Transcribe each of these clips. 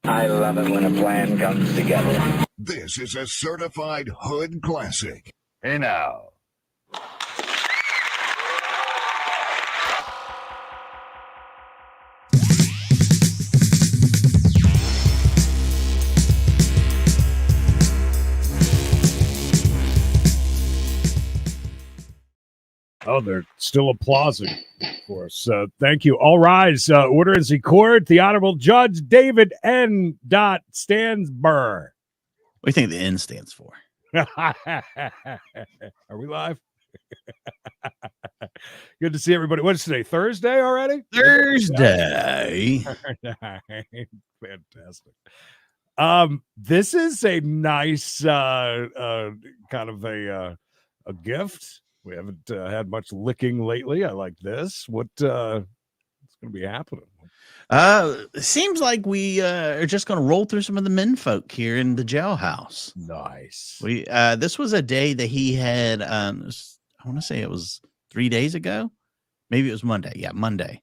I love it when a plan comes together. This is a certified hood classic. Hey now. Oh, they're still applauding for us. Thank you. All rise. Order is in court. The Honorable Judge David N. Stansberg. What do you think the N stands for? Are we live? Good to see everybody. What's today? Thursday already? Thursday. Fantastic. This is a nice kind of a gift. We haven't had much licking lately. I like this. What's going to be happening? It seems like we are just going to roll through some of the men folk here in the jailhouse. Nice. We this was a day that he had. I want to say it was 3 days ago. Maybe it was Monday. Yeah, Monday.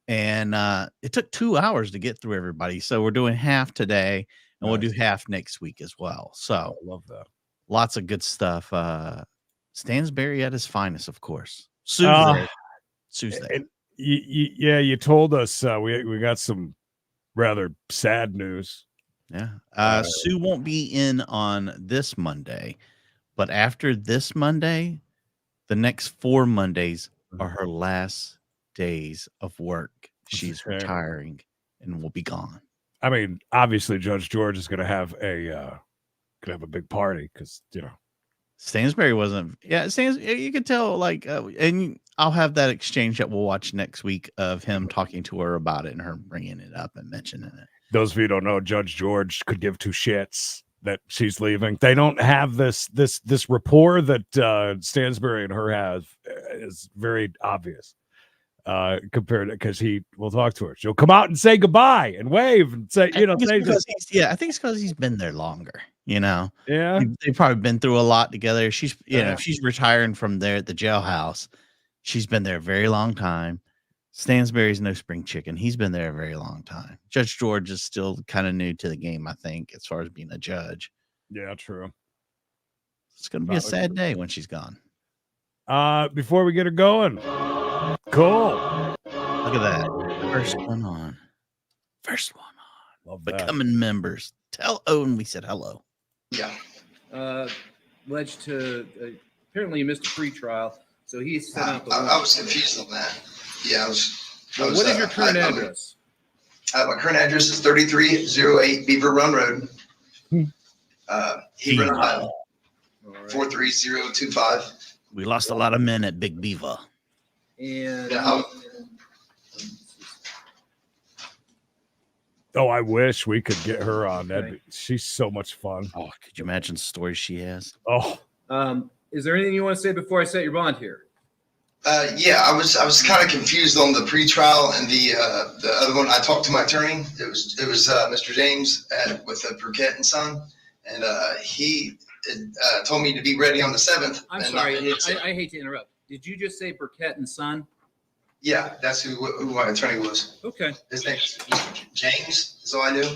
And it took 2 hours to get through everybody. So we're doing half today, and we'll do half next week as well. So I love that. Lots of good stuff. Stansberry at his finest, of course. Sue's there. You told us we got some rather sad news. Yeah. Sue won't be in on this Monday, but after this Monday, the next 4 Mondays are her last days of work. She's retiring and will be gone. I mean, obviously, Judge George is going to have a big party because Stansberry wasn't. Yeah, you could tell. And I'll have that exchange that we'll watch next week of him talking to her about it and her bringing it up and mentioning it. Those of you who don't know, Judge George could give two shits that she's leaving. They don't have this rapport that Stansberry and her have is very obvious compared to, because he will talk to her. She'll come out and say goodbye and wave and say, I think it's because he's been there longer. Yeah, they've probably been through a lot together. She's, if she's retiring from there at the jailhouse, she's been there a very long time. Stansberry's no spring chicken. He's been there a very long time. Judge George is still kind of new to the game, I think, as far as being a judge. Yeah, true. It's going to be a sad day when she's gone. Before we get her going, cool. Look at that. First one on. Love Becoming members. Tell Owen we said hello. Yeah. Alleged to apparently he missed a free trial, so he sent out the. I was confused on that. Yeah, I was. What is your current address? My current address is 3308 Beaver Run Road, Hebron, Ohio, 43025. We lost a lot of men at Big Beaver. And oh, I wish we could get her on. She's so much fun. Oh, could you imagine the stories she has? Oh, is there anything you want to say before I set your bond here? Yeah, I was kind of confused on the pretrial and the other one. I talked to my attorney. It was Mr. James with Burkett and Son, and he told me to be ready on the 7th. I'm sorry, I hate to interrupt. Did you just say Burkett and Son? Yeah, that's who my attorney was. Okay. His name is Mr. James, is all I knew.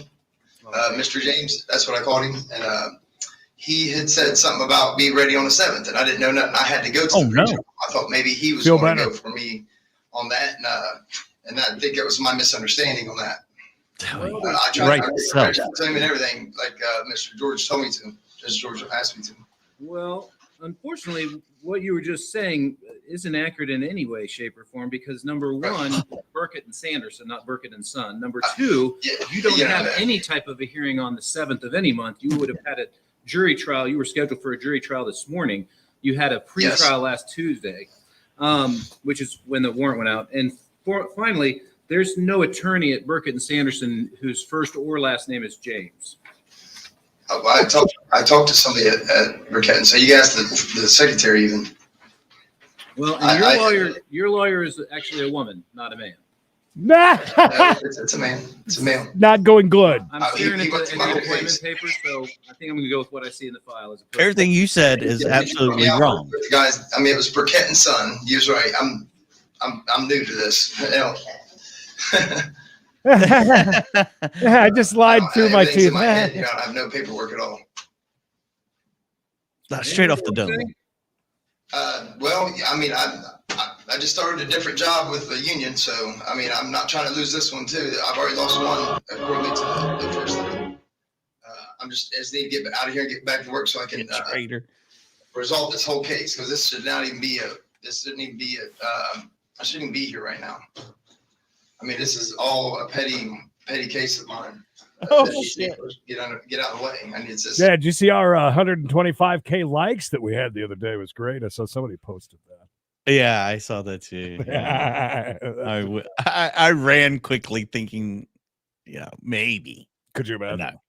Mr. James, that's what I called him. And he had said something about being ready on the 7th, and I didn't know nothing. I had to go to the pretrial. I thought maybe he was going to go for me on that, and I think it was my misunderstanding on that. I tried to to him and everything, like Mr. George told me to. Judge George asked me to. Well, unfortunately, what you were just saying isn't accurate in any way, shape, or form, because number one, Burkett and Sanderson, not Burkett and Son. Number two, you don't have any type of a hearing on the 7th of any month. You would have had a jury trial. You were scheduled for a jury trial this morning. You had a pre-trial last Tuesday, which is when the warrant went out. And finally, there's no attorney at Burkett and Sanderson whose first or last name is James. I talked to somebody at Burkett, and so you asked the secretary even. Well, and your lawyer is actually a woman, not a man. It's a man. It's a male. Not going good. I'm staring at the appointment paper, so I think I'm going to go with what I see in the file. Everything you said is absolutely wrong. Guys, I mean, it was Burkett and Son. He was right. I'm new to this. I just lied through my Everything's teeth. in my head. You know, I have no paperwork at all. Straight off the dome. Well, I mean, I just started a different job with the union, so I mean, I'm not trying to lose this one too. I've already lost one according to the first one. I just need to get out of here and get back to work so I can resolve this whole case, because this should not even be I shouldn't even be here right now. I mean, this is all a petty case of mine. Shit. Get out of the way. I mean, it's just, Yeah, did you see our 125K likes that we had the other day? It was great. I saw somebody posted that. Yeah, I saw that too. Yeah. I ran quickly thinking, maybe. Could you imagine?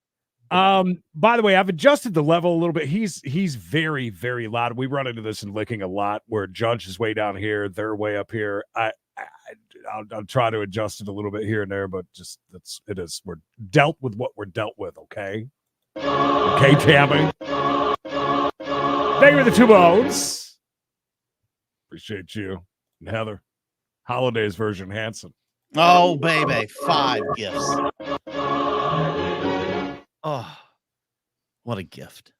No. By the way, I've adjusted the level a little bit. He's very, very loud. We run into this in Licking a lot, where Judge is way down here, they're way up here. I'll try to adjust it a little bit here and there, but just it is. We're dealt with what we're dealt with. Okay, Tammy. Thank you for the 2 bones. Appreciate you, and Heather. Holidays version Hanson. Oh, baby, 5 gifts. Oh, what a gift.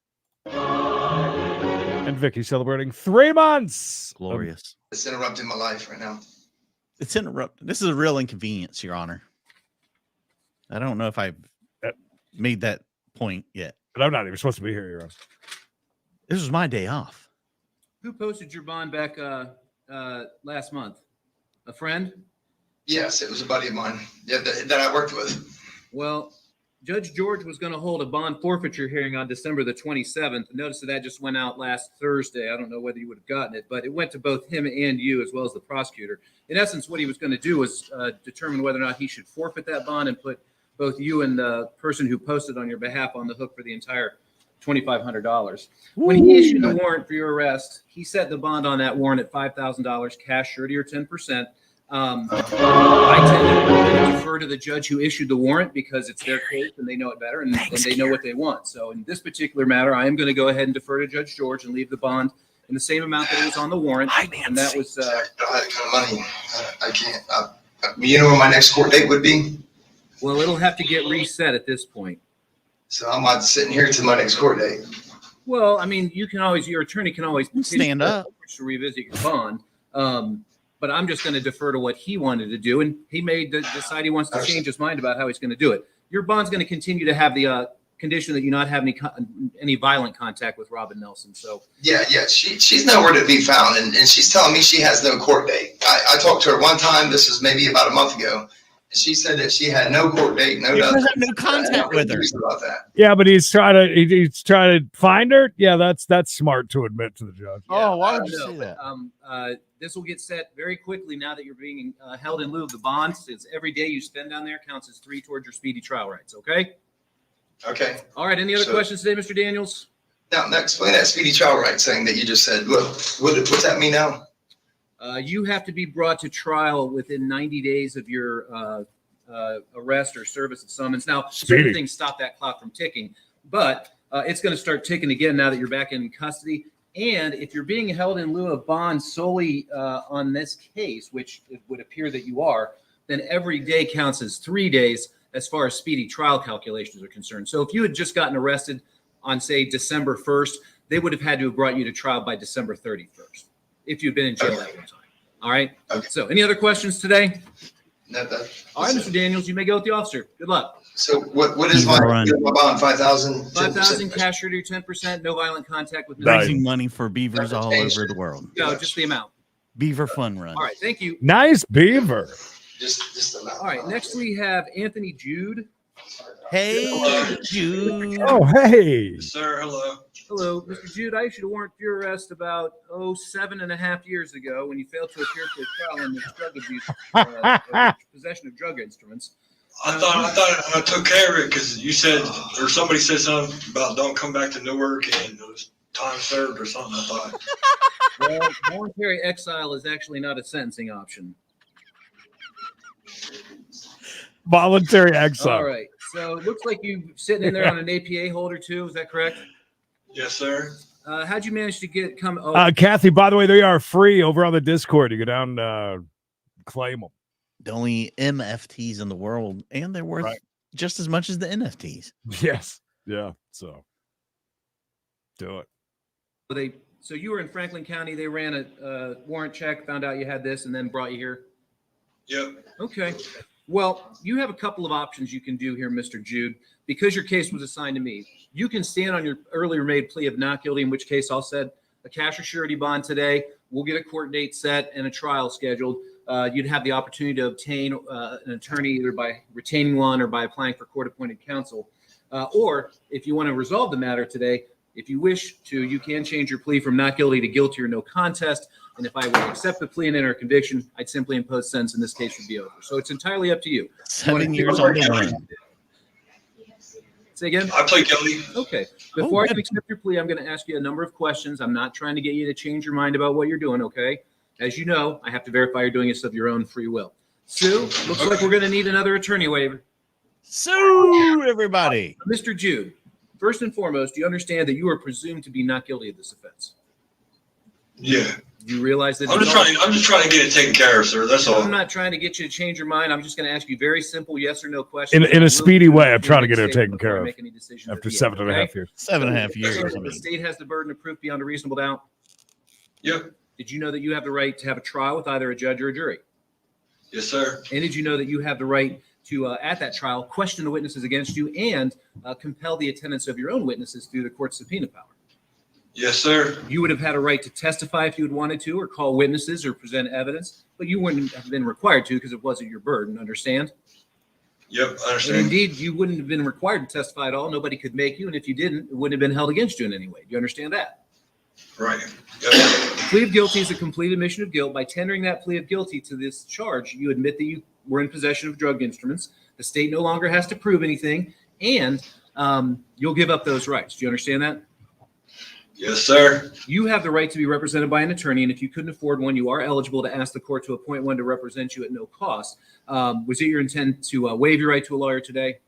And Vicky celebrating 3 months. Glorious. it's interrupting my life right now. It's interrupted. This is a real inconvenience, Your Honor. I don't know if I've made that point yet. But I'm not even supposed to be here, Your Honor. This was my day off. Who posted your bond back last month? A friend? Yes, it was a buddy of mine that I worked with. Well, Judge George was going to hold a bond forfeiture hearing on December the 27th. Notice that just went out last Thursday. I don't know whether you would have gotten it, but it went to both him and you, as well as the prosecutor. In essence, what he was going to do was determine whether or not he should forfeit that bond and put both you and the person who posted on your behalf on the hook for the entire $2,500. When he issued the warrant for your arrest, he set the bond on that warrant at $5,000, cash, surety, or 10%. I tend to defer to the judge who issued the warrant because it's their case and they know it better and they know what they want. So in this particular matter, I am going to go ahead and defer to Judge George and leave the bond in the same amount that it was on the warrant. And that was I don't have that kind of money. I can't. You know when my next court date would be? well, it'll have to get reset at this point. So I'm not sitting here to my next court date. Well, I mean, your attorney can always stand up to revisit your bond. But I'm just going to defer to what he wanted to do. And he may decide he wants to change his mind about how he's going to do it. Your bond's going to continue to have the condition that you not have any violent contact with Robin Nelson. So yeah, she's nowhere to be found. And she's telling me she has no court date. I talked to her one time. This was maybe about a month ago. And she said that she had no court date, no nothing. No contact with her. About that. Yeah, but he's trying to find her. Yeah, that's smart to admit to the judge. Oh, why would you say that? This will get set very quickly now that you're being held in lieu of the bond. Since every day you spend down there counts as 3 towards your speedy trial rights. Okay. Okay. All right. Any other questions today, Mr. Daniels? Now explain that speedy trial rights thing that you just said. Look, what's that mean now? You have to be brought to trial within 90 days of your arrest or service of summons. Now, certain things stop that clock from ticking, but it's going to start ticking again now that you're back in custody. And if you're being held in lieu of bond solely on this case, which it would appear that you are, then every day counts as 3 days as far as speedy trial calculations are concerned. So if you had just gotten arrested on, say, December 1st, they would have had to have brought you to trial by December 31st if you've been in jail that one time. All right? Okay. So any other questions today? No, All right, Mr. Daniels, you may go with the officer. Good luck. So what is my bond? 5,000? 5,000 cash surety, 10%, no violent contact with Raising money for beavers all over the world. No, just the amount. Beaver fun run. All right, thank you. Nice beaver. Just the amount. All right, next we have Anthony Jude. Hey, Jude. Oh, hey. Sir, hello. Hello, Mr. Jude. I issued a warrant for your arrest about 7.5 years ago when you failed to appear for a trial in the drug abuse, possession of drug instruments. I thought I took care of it because you said, or somebody said something about don't come back to Newark and it was time served or something. I thought. Well, voluntary exile is actually not a sentencing option. Voluntary exile. All right. So it looks like you're sitting in there on an APA holder too. Is that correct? Yes, sir. How'd you manage to come? Kathy, by the way, they are free over on the Discord. You go down, claim them. the only MFTs in the world, and they're worth Right. just as much as the NFTs. Yes. Yeah. So do it. So you were in Franklin County. They ran a warrant check, found out you had this, and then brought you here. Yep. Okay. Well, you have a couple of options you can do here, Mr. Jude, because your case was assigned to me. You can stand on your earlier made plea of not guilty, in which case I'll set a cash or surety bond today. We'll get a court date set and a trial scheduled. You'd have the opportunity to obtain an attorney either by retaining one or by applying for court-appointed counsel. Or if you want to resolve the matter today, if you wish to, you can change your plea from not guilty to guilty or no contest. And if I would accept the plea and enter a conviction, I'd simply impose sentence and this case would be over. So it's entirely up to you. 7 years on the run. Say again? I play guilty. Okay. Before I can accept your plea, I'm going to ask you a number of questions. I'm not trying to get you to change your mind about what you're doing, okay? As you know, I have to verify you're doing this of your own free will. Sue, looks like we're going to need another attorney waiver. Sue, everybody. Mr. Jude, first and foremost, do you understand that you are presumed to be not guilty of this offense? Yeah. Do you realize that? I'm just trying to get it taken care of, sir. That's all. I'm not trying to get you to change your mind. I'm just going to ask you very simple yes or no questions. In a speedy way, I'm trying to get it taken care of Make any decisions after at the 7.5 years. 7.5 years. I The mean, state has the burden of proof beyond a reasonable doubt. Yep. Did you know that you have the right to have a trial with either a judge or a jury? Yes, sir. And did you know that you have the right to, at that trial, question the witnesses against you and compel the attendance of your own witnesses through the court subpoena power? Yes, sir. You would have had a right to testify if you had wanted to, or call witnesses or present evidence, but you wouldn't have been required to because it wasn't your burden. Understand? Yep, I And understand. indeed, you wouldn't have been required to testify at all. Nobody could make you, and if you didn't, it wouldn't have been held against you in any way. Do you understand that? Right. Yep. The plea of guilty is a complete admission of guilt. By tendering that plea of guilty to this charge, you admit that you were in possession of drug instruments. The state no longer has to prove anything, and you'll give up those rights. Do you understand that? Yes, sir. You have the right to be represented by an attorney, and if you couldn't afford one, you are eligible to ask the court to appoint one to represent you at no cost. Was it your intent to waive your right to a lawyer today?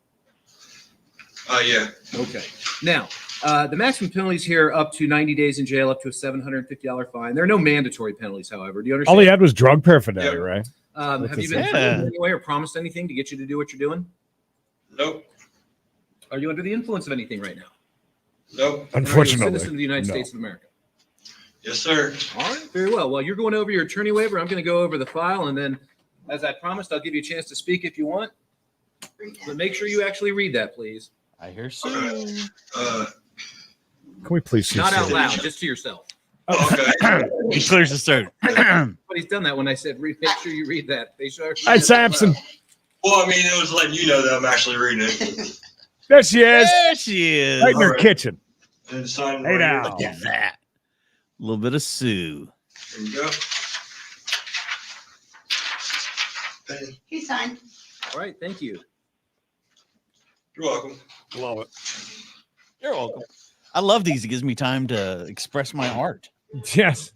Yeah. Okay. Now, the maximum penalties here up to 90 days in jail, up to a $750 fine. There are no mandatory penalties, however. Do you understand? All he had was drug paraphernalia, Yeah. right? Have you been Yeah. threatened in any way or promised anything to get you to do what you're doing? Nope. Are you under the influence of anything right now? Nope. And are you a Unfortunately, citizen of the United no. States of America? Yes, sir. All right, very well. While you're going over your attorney waiver, I'm going to go over the file, and then, as I promised, I'll give you a chance to speak if you want. But make sure you actually read that, please. I hear Sue. Alright. Can we please see Not out Sue? loud, just to yourself. Okay. He clears his throat. But he's done that when I said, make sure you read that. They sure. Hi, Samson. Well, I mean, it was letting you know that I'm actually reading it. There she is. There she is. Right in her Alright. kitchen. And sign Hey, right now. Look at that. A little bit of Sue. here. There you go. He signed. All right, thank you. You're welcome. Love it. You're welcome. I love these. It gives me time to express my art. Yes.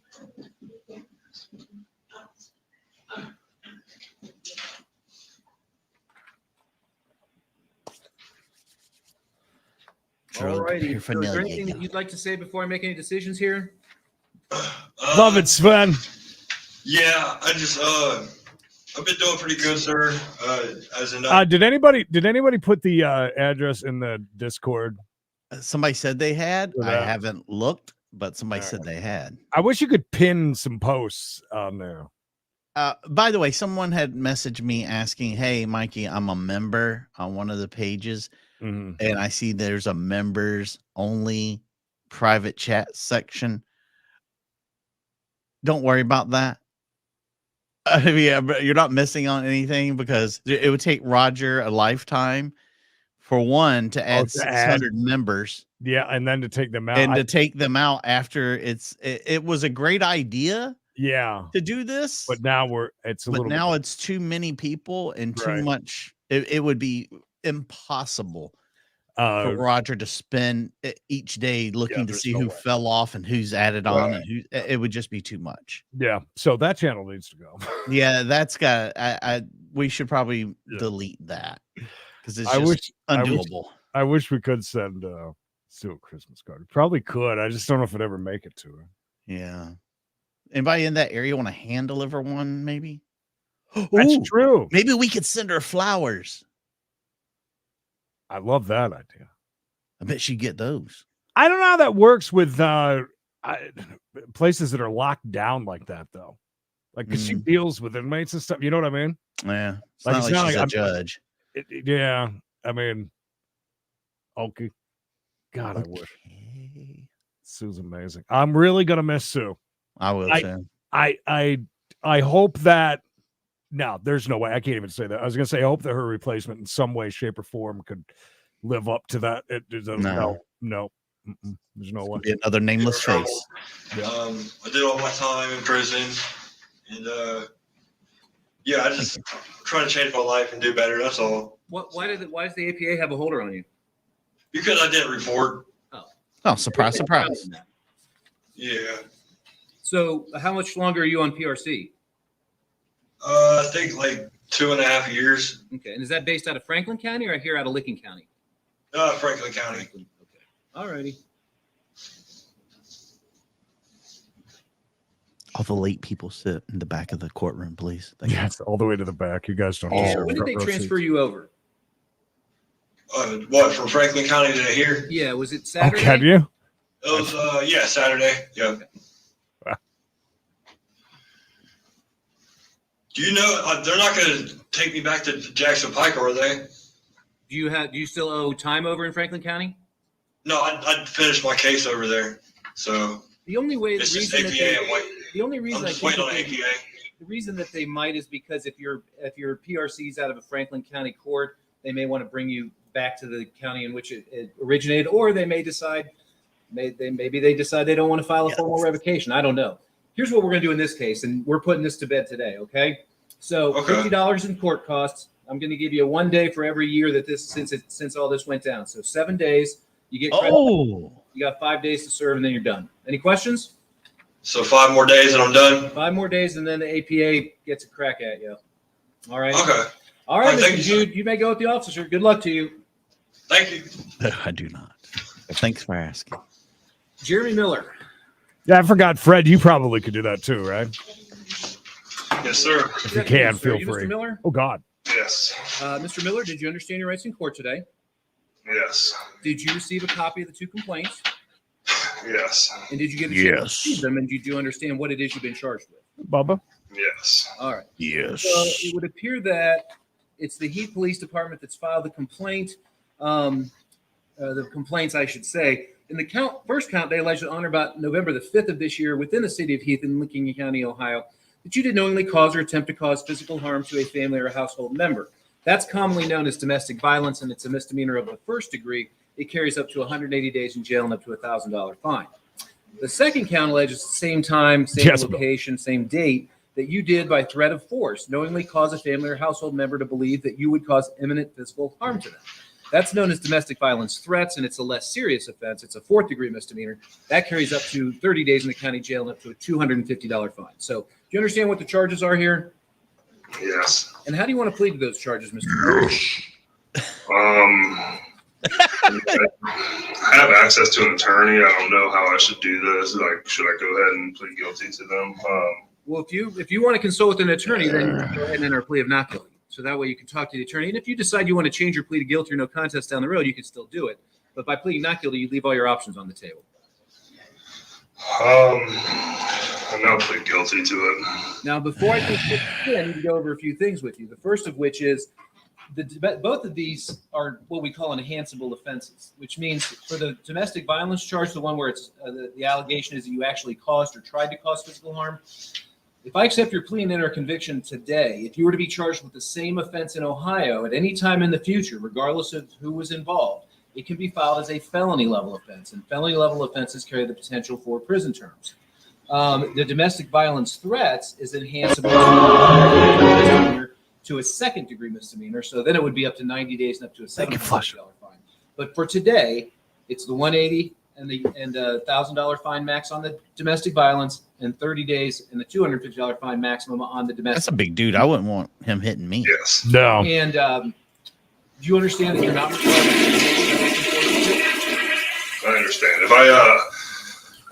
All righty. So is there Paraphernalia. anything that you'd like to say before I make any decisions here? Love it, Sven. Yeah, I just I've been doing pretty good, sir. As in, Did anybody put the address in the Discord? Somebody said they had. I Yeah. haven't looked, but somebody All said they had. I wish you could pin some posts on there. By the way, someone had messaged me asking, "Hey, Mikey, I'm a member on one of the pages, Mhm. and I see there's a members only private chat section. Don't worry about that. Yeah, but you're not missing on anything because it would take Roger a lifetime for one to add to add. 600 members Yeah, and then to take them out. and to take them out after it was a great idea yeah, to do this, but now it's a but little. now it's too many people and too Right. much. It would be impossible for bit, Roger to spend each day looking to there's see no who way. fell off and who's added on, Right. and who. It would just be too much. yeah. So that channel needs to go. Yeah, that's got. We should probably Yeah. delete that because it's I just wish. undoable. I wish we could send Sue a Christmas card. Probably could. I just don't know if it'd ever make it to her. Yeah. Anybody in that area want to hand deliver one? Maybe. That's Ooh, true. maybe we could send her flowers. I love that idea. I bet she'd get those. I don't know how that works with places that are locked down like that, though. Like, because she deals with inmates and stuff. You know what I mean? Yeah. It's not like she's a judge. Yeah. I mean, okay. God, I wish. Sue's amazing. I'm really gonna miss Sue. I will too. I hope that. No, there's no way. I can't even say that. I was gonna say I hope that her replacement in some way, shape, or form could live up to that. No. There's no way. Be another nameless face. I did all my time in prison, and I just trying to change my life and do better. That's all. Why does the APA have a holder on you? Because I didn't report. Oh, surprise, surprise. Yeah. So how much longer are you on PRC? I think like 2.5 years. Okay. And is that based out of Franklin County or here out of Licking County? Franklin County. Okay. All righty. All the late people sit in the back of the courtroom, please. Yes, all the way to the back. You guys don't. When did they transfer you over? What, from Franklin County to here? Yeah, was it Saturday? Oh, can you? It was, Saturday. Yeah. Okay. Do you know they're not going to take me back to Jackson Pike, are they? Do you still owe time over in Franklin County? No, I finished my case over there. So the only way, it's just APA. The only reason I'm just waiting on APA. The reason that they might is because if your PRC's out of a Franklin County court, they may want to bring you back to the county in which it originated, or they may decide maybe they decide they don't want to file a formal revocation. I don't know. Here's what we're going to do in this case, and we're putting this to bed today. Okay. So $50 in court costs. I'm going to give you 1 day for every year that since all this went down. So 7 days. You get credit. You got 5 days to serve, and then you're done. Any questions? So 5 more days and I'm done? 5 more days, and then the APA gets a crack at you. All right? Okay. All right, Mr. Jude, you may go with the officer. Good luck to you. Thank you. I do not. Thanks for asking. Jeremy Miller. Yeah, I forgot, Fred. You probably could do that too, right? Yes, sir. If you can, feel you free. Mr. Miller? Oh, God. Yes. Mr. Miller, did you understand your rights in court today? Yes. Did you receive a copy of the 2 complaints? Yes. And did you get a chance to read them? And did you understand what it is you've been charged with? Bubba? Yes. All right. Yes. So it would appear that it's the Heath Police Department that's filed the complaint. The complaints, I should say. In the first count, they alleged on or about November the 5th of this year within the city of Heath in Licking County, Ohio, that you did knowingly cause or attempt to cause physical harm to a family or a household member. That's commonly known as domestic violence, and it's a misdemeanor of the first degree. It carries up to 180 days in jail and up to a $1,000 fine. The second count alleges the same time, same location, same date, that you did by threat of force knowingly cause a family or household member to believe that you would cause imminent physical harm to them. That's known as domestic violence threats, and it's a less serious offense. It's a 4th degree misdemeanor. That carries up to 30 days in the county jail and up to a $250 fine. So do you understand what the charges are here? Yes. And how do you want to plead to those charges, Mr. Miller? I have access to an attorney. I don't know how I should do this. Like, should I go ahead and plead guilty to them? Well, if you want to consult with an attorney, then you can go ahead and enter a plea of not guilty. So that way you can talk to the attorney. And if you decide you want to change your plea to guilty or no contest down the road, you can still do it. But by pleading not guilty, you leave all your options on the table. I'm not plead guilty to it. Now, before I can, I need to go over a few things with you. The first of which is both of these are what we call enhanceable offenses, which means for the domestic violence charge, the one where it's the allegation is that you actually caused or tried to cause physical harm. If I accept your plea and enter a conviction today, if you were to be charged with the same offense in Ohio at any time in the future, regardless of who was involved, it can be filed as a felony level offense, and felony level offenses carry the potential for prison terms. The domestic violence threats is enhanceable to a 2nd degree misdemeanor, so then it would be up to 90 days and up to a $750 fine. But for today, it's the 180 and the $1,000 fine max on the domestic violence, and 30 days and the $250 fine maximum on the domestic. That's a big dude. I wouldn't want him hitting me. Yes. No. And do you understand that you're not required to I understand. If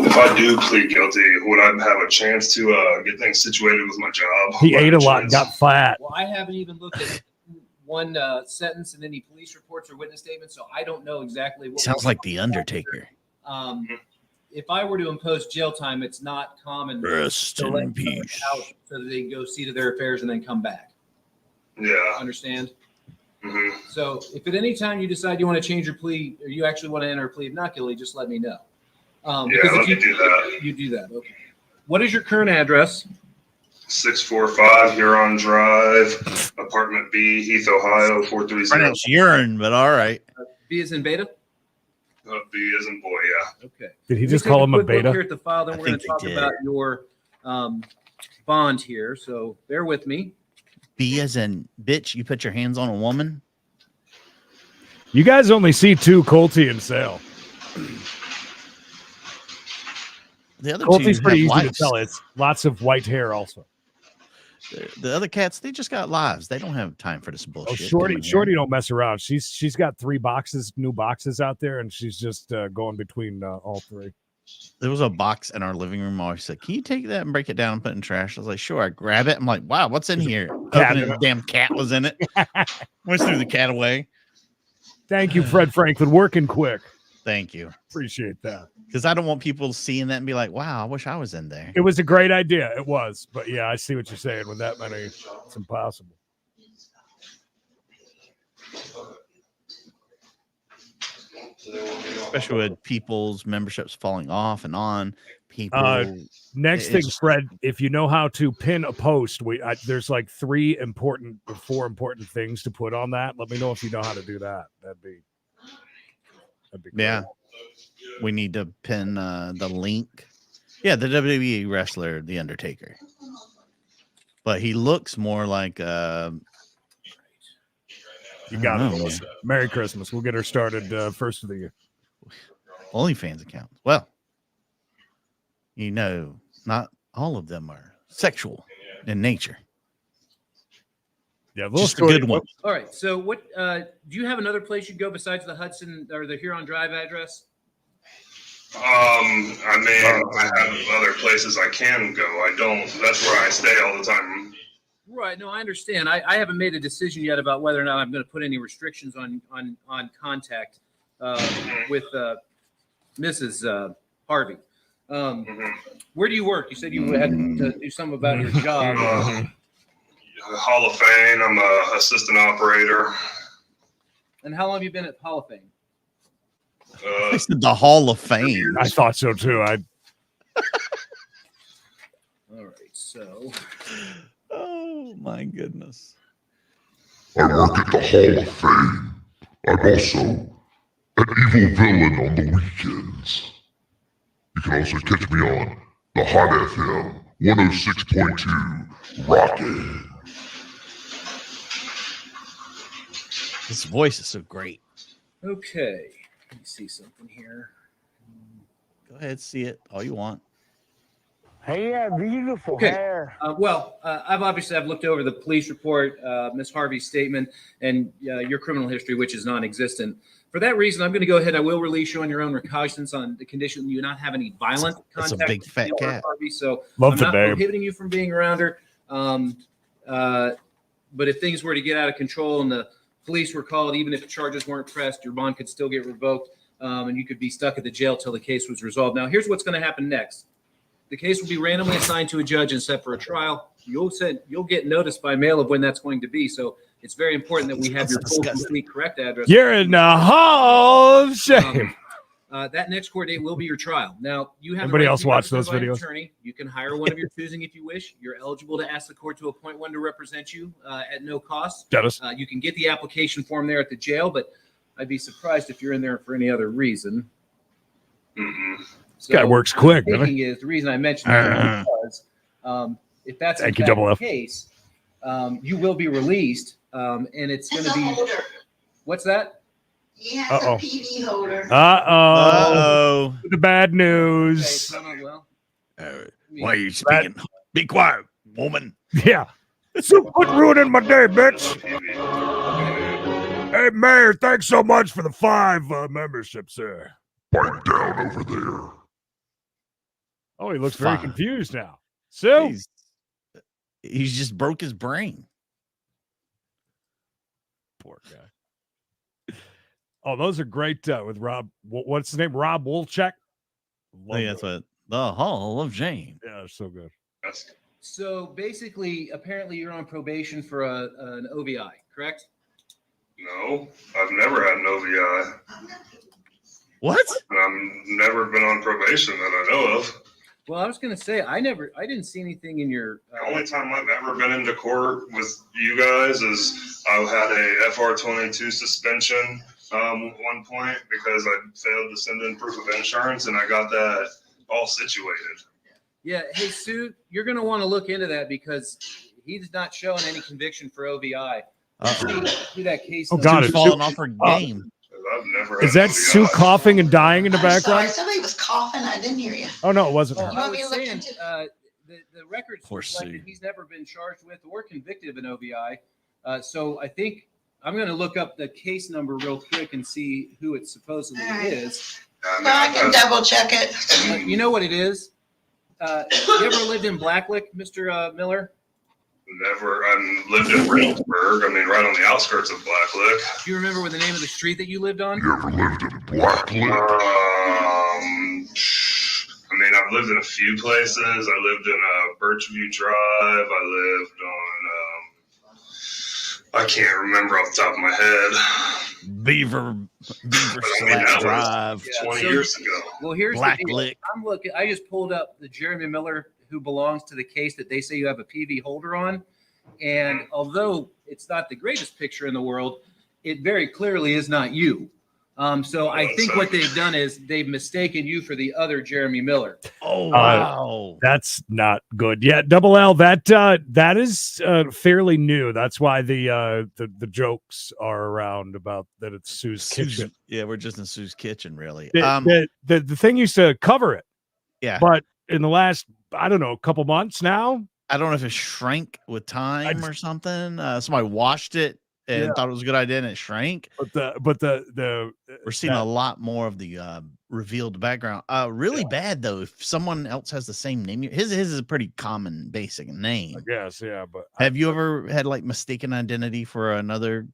If I do plead guilty, would I have a chance to get things situated with my job? He By ate a lot chance? and got fat. Well, I haven't even looked at one sentence in any police reports or witness statements, so I don't know exactly what. Sounds like the Undertaker. If I were to impose jail time, it's not common Rest to let in someone peace. out so that they can go see to their affairs and then come back. Yeah. Understand? Mm-hmm. So if at any time you decide you want to change your plea or you actually want to enter a plea of not guilty, just let me know. Yeah, Because let if me do that. You do that. Okay. What is your current address? 645 Huron Drive, Apartment B, Heath, Ohio, 430. Pronounced urine, but all right. B as in beta? B as in boy, yeah. Okay. Did he Let me just take call him a quick look beta? Here at the file, then I we're going think to they talk did. about your bond here. So bear with me. B as in bitch, you put your hands on a woman. You guys only see two, Colty and Sale. The other Colty's two pretty have easy to lives. tell. It's lots of white hair also. The other cats, they just got lives. They don't have time for this Oh, bullshit. Shorty, coming here. Shorty don't mess around. She's got new boxes out there, and she's just going between all three. There was a box in our living room. I always said, "Can you take that and break it down and put it in trash?" I was like, "Sure." I grab it. I'm like, "Wow, what's in here?" cat Open in it, damn cat was in it. Went threw the cat away. Thank you, Fred Franklin. Working quick. Thank you. Appreciate that. Because I don't want people seeing that and be like, "Wow, I wish I was in there." It was a great idea. It was, but yeah, I see what you're saying. With that many, it's impossible. Especially with people's memberships falling off and on. People. Next thing, Fred, if you know how to pin a post, there's like four important things to put on that. Let me know if you know how to do that. That'd be yeah. cool. We need to pin the link. Yeah, the WWE wrestler, The Undertaker. But he looks more like You got it, Melissa. Merry Christmas. We'll get her started first of the year. OnlyFans accounts. Well, you know, not all of them are sexual in nature. Yeah, just a good one. All right. So what do you have another place you go besides the Hudson or the Huron Drive address? I have other places I can go. I don't. That's where I stay all the time. Right. No, I understand. I haven't made a decision yet about whether or not I'm going to put any restrictions on contact with Mrs. Harvey. Where do you work? You said you had to do something about your job. Hall of Fame. I'm a assistant operator. And how long have you been at Hall of Fame? The Hall of Fame. I thought so too. All right. So. Oh my goodness. I work at the Hall of Fame. I'm also an evil villain on the weekends. You can also catch me on the Hot FM 106.2 Rockin'. His voice is so great. Okay. Let me see something here. Go ahead, see it all you want. Hey, yeah, beautiful Okay. hair. I've looked over the police report, Miss Harvey's statement, and your criminal history, which is non-existent. For that reason, I'm going to go ahead. I will release you on your own recognizance on the condition you not have any violent That's a contact big with fat Miss cat. Harvey. So Love I'm the not name. prohibiting you from being around her. But if things were to get out of control and the police were called, even if charges weren't pressed, your bond could still get revoked, and you could be stuck at the jail till the case was resolved. Now, here's what's going to happen next. The case will be randomly assigned to a judge and set for a trial. You'll get notice by mail of when that's going to be. So it's very important that we have your full, complete, correct address. You're in the Hall of Shame. That next court date will be your trial. Now, you have Anybody the right else to be watch those represented by an videos? Attorney. You can hire one of your choosing if you wish. You're eligible to ask the court to appoint one to represent you at no cost. Dennis. You can get the application form there at the jail, but I'd be surprised if you're in there for any other reason. This guy works quick, The doesn't he? thinking is the reason I mentioned that is because if that's in Thank you, fact Double the F. case, you will be released, and it's going to be. Holder. What's that? He has Uh-oh. a PD holder. Uh-oh. The bad news. Okay, well, Why are you speaking? Be quiet, woman. Yeah. So quit ruining my day, bitch. Hey, Mayor, thanks so much for the 5 memberships there. Pipe down over there. Oh, he looks very Fine. confused now. So He's just broke his brain. poor guy. Oh, those are great with Rob. What's his name? Rob Wolchek. I think that's what the Hall of Shame. Yeah, they're so good. So basically, apparently, you're on probation for an OVI, correct? No, I've never had an OVI. What? I've never been on probation that I know of. Well, I was going to say I didn't see anything in your. The only time I've ever been into court with you guys is I had a FR-22 suspension at one point because I failed to send in proof of insurance, and I got that all situated. Yeah, hey Sue, you're going to want to look into that because he's not showing any conviction for OVI. See that case? Oh, God, Sue's falling off her game. I've never had Is that an Sue OVI. coughing and dying in the I'm sorry, background? somebody was coughing. I didn't hear you. Oh no, it wasn't Well, her. You I want me was to look saying into the records Poor reflect Sue. that he's never been charged with or convicted of an OVI. So I think I'm going to look up the case number real quick and see who it supposedly All right. is. Well, I can double check it. You know what it is? You ever lived in Blacklick, Mr. Miller? Never. I lived in Reynoldsburg. I mean, right on the outskirts of Blacklick. Do you remember the name of the street that you lived on? You ever lived in Blacklick? I mean, I've lived in a few places. I lived in Birchview Drive. I lived on, I can't remember off the top of my head. Beaver I mean, that was Drive. 20 So- years ago. Well, here's the deal. Blacklick. I'm looking. I just pulled up the Jeremy Miller who belongs to the case that they say you have a PV holder on, and although it's not the greatest picture in the world, it very clearly is not you. So I think what they've done is they've mistaken you for the other Jeremy Miller. Oh wow. That's not good. Yeah, Double L. That is fairly new. That's why the jokes are around about that it's Sue's kitchen. Yeah, we're just in Sue's kitchen, really. The thing used to cover it, Yeah. but in the last, I don't know, couple months now, I don't know if it shrank with time just- or something. Somebody washed it and Yeah. thought it was a good idea and it shrank. but the We're seeing a lot more of the revealed background. Really bad though. If someone else has the same name, his is a pretty common basic name. I guess, yeah, but Have you ever had like mistaken identity for another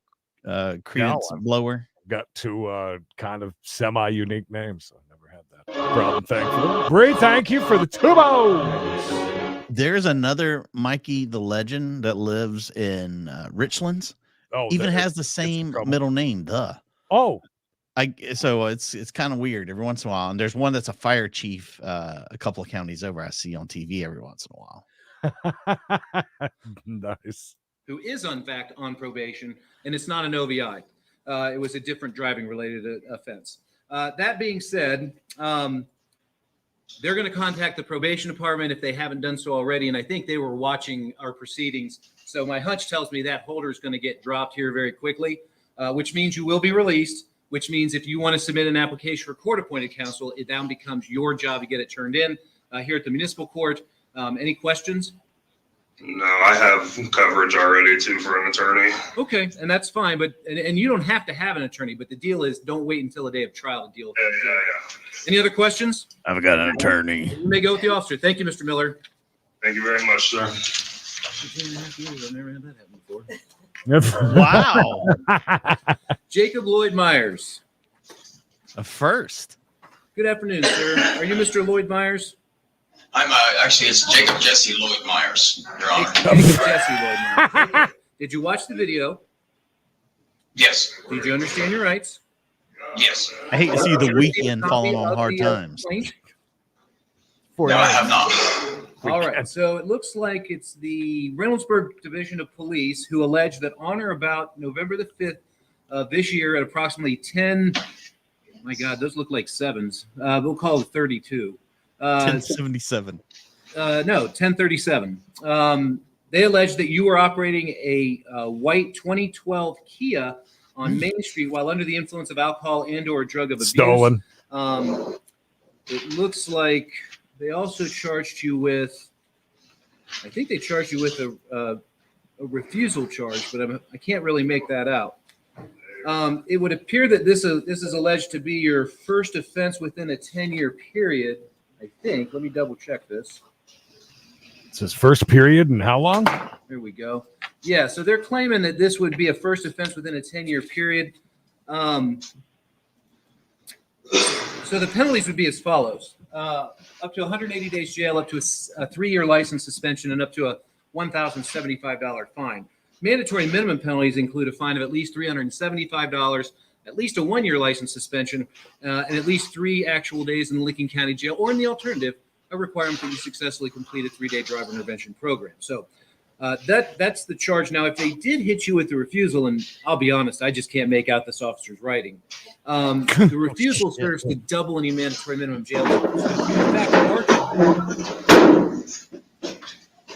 credence I've- blower? got two kind of semi-unique names. So I never had that problem, thankfully. Bree, thank you for the tubos. There's another Mikey the Legend that lives in Richlands. Oh, Even that- has the same trouble. middle name, Oh, So it's kind of weird every once in a while. And there's one that's a fire chief a couple of counties over I see on TV every once in a while. nice. Who is in fact on probation, and it's not an OVI. It was a different driving related offense. That being said, they're going to contact the probation department if they haven't done so already. And I think they were watching our proceedings. So my hunch tells me that holder is going to get dropped here very quickly, which means you will be released, which means if you want to submit an application for court-appointed counsel, it now becomes your job to get it turned in here at the municipal court. Any questions? No, I have coverage already too for an attorney. Okay, and that's fine, but and you don't have to have an attorney, but the deal is don't wait until the day of trial to deal with it. Yeah. Any other questions? I've got an attorney. You may go with the officer. Thank you, Mr. Miller. Thank you very much, sir. 2.5 years, I've never had that happen before. Wow. Jacob Lloyd Myers. A first. Good afternoon, sir. Are you Mr. Lloyd Myers? I'm actually, it's Jacob Jesse Lloyd Myers, Your Honor. Jacob Jesse Lloyd Myers. Did you watch the video? Yes, Did you understand your rights? yes. I hate to see the Did you weekend receive a falling copy on of hard the, times. complaint? No, I have not. All right. So it looks like it's the Reynoldsburg Division of Police who alleged that on or about November the 5th of this year at approximately 10, my God, those look like sevens. We'll call it 32. 1077. No, 1037. They alleged that you were operating a white 2012 Kia on Main Street while under the influence of alcohol and/or drug abuse. Stolen. It looks like they also charged you with. I think they charged you with a refusal charge, but I can't really make that out. It would appear that this is alleged to be your first offense within a 10-year period. I think. Let me double check this. It's his first period, and how long? There we go. Yeah, so they're claiming that this would be a first offense within a 10-year period. So the penalties would be as follows. Up to 180 days jail, up to a 3-year license suspension, and up to a $1,075 fine. Mandatory minimum penalties include a fine of at least $375, at least a 1-year license suspension, and at least 3 actual days in the Licking County Jail, or in the alternative, a requirement that you successfully complete a 3-day driver intervention program. So that's the charge. Now, if they did hit you with the refusal, and I'll be honest, I just can't make out this officer's writing. The refusal serves to double any mandatory minimum jail.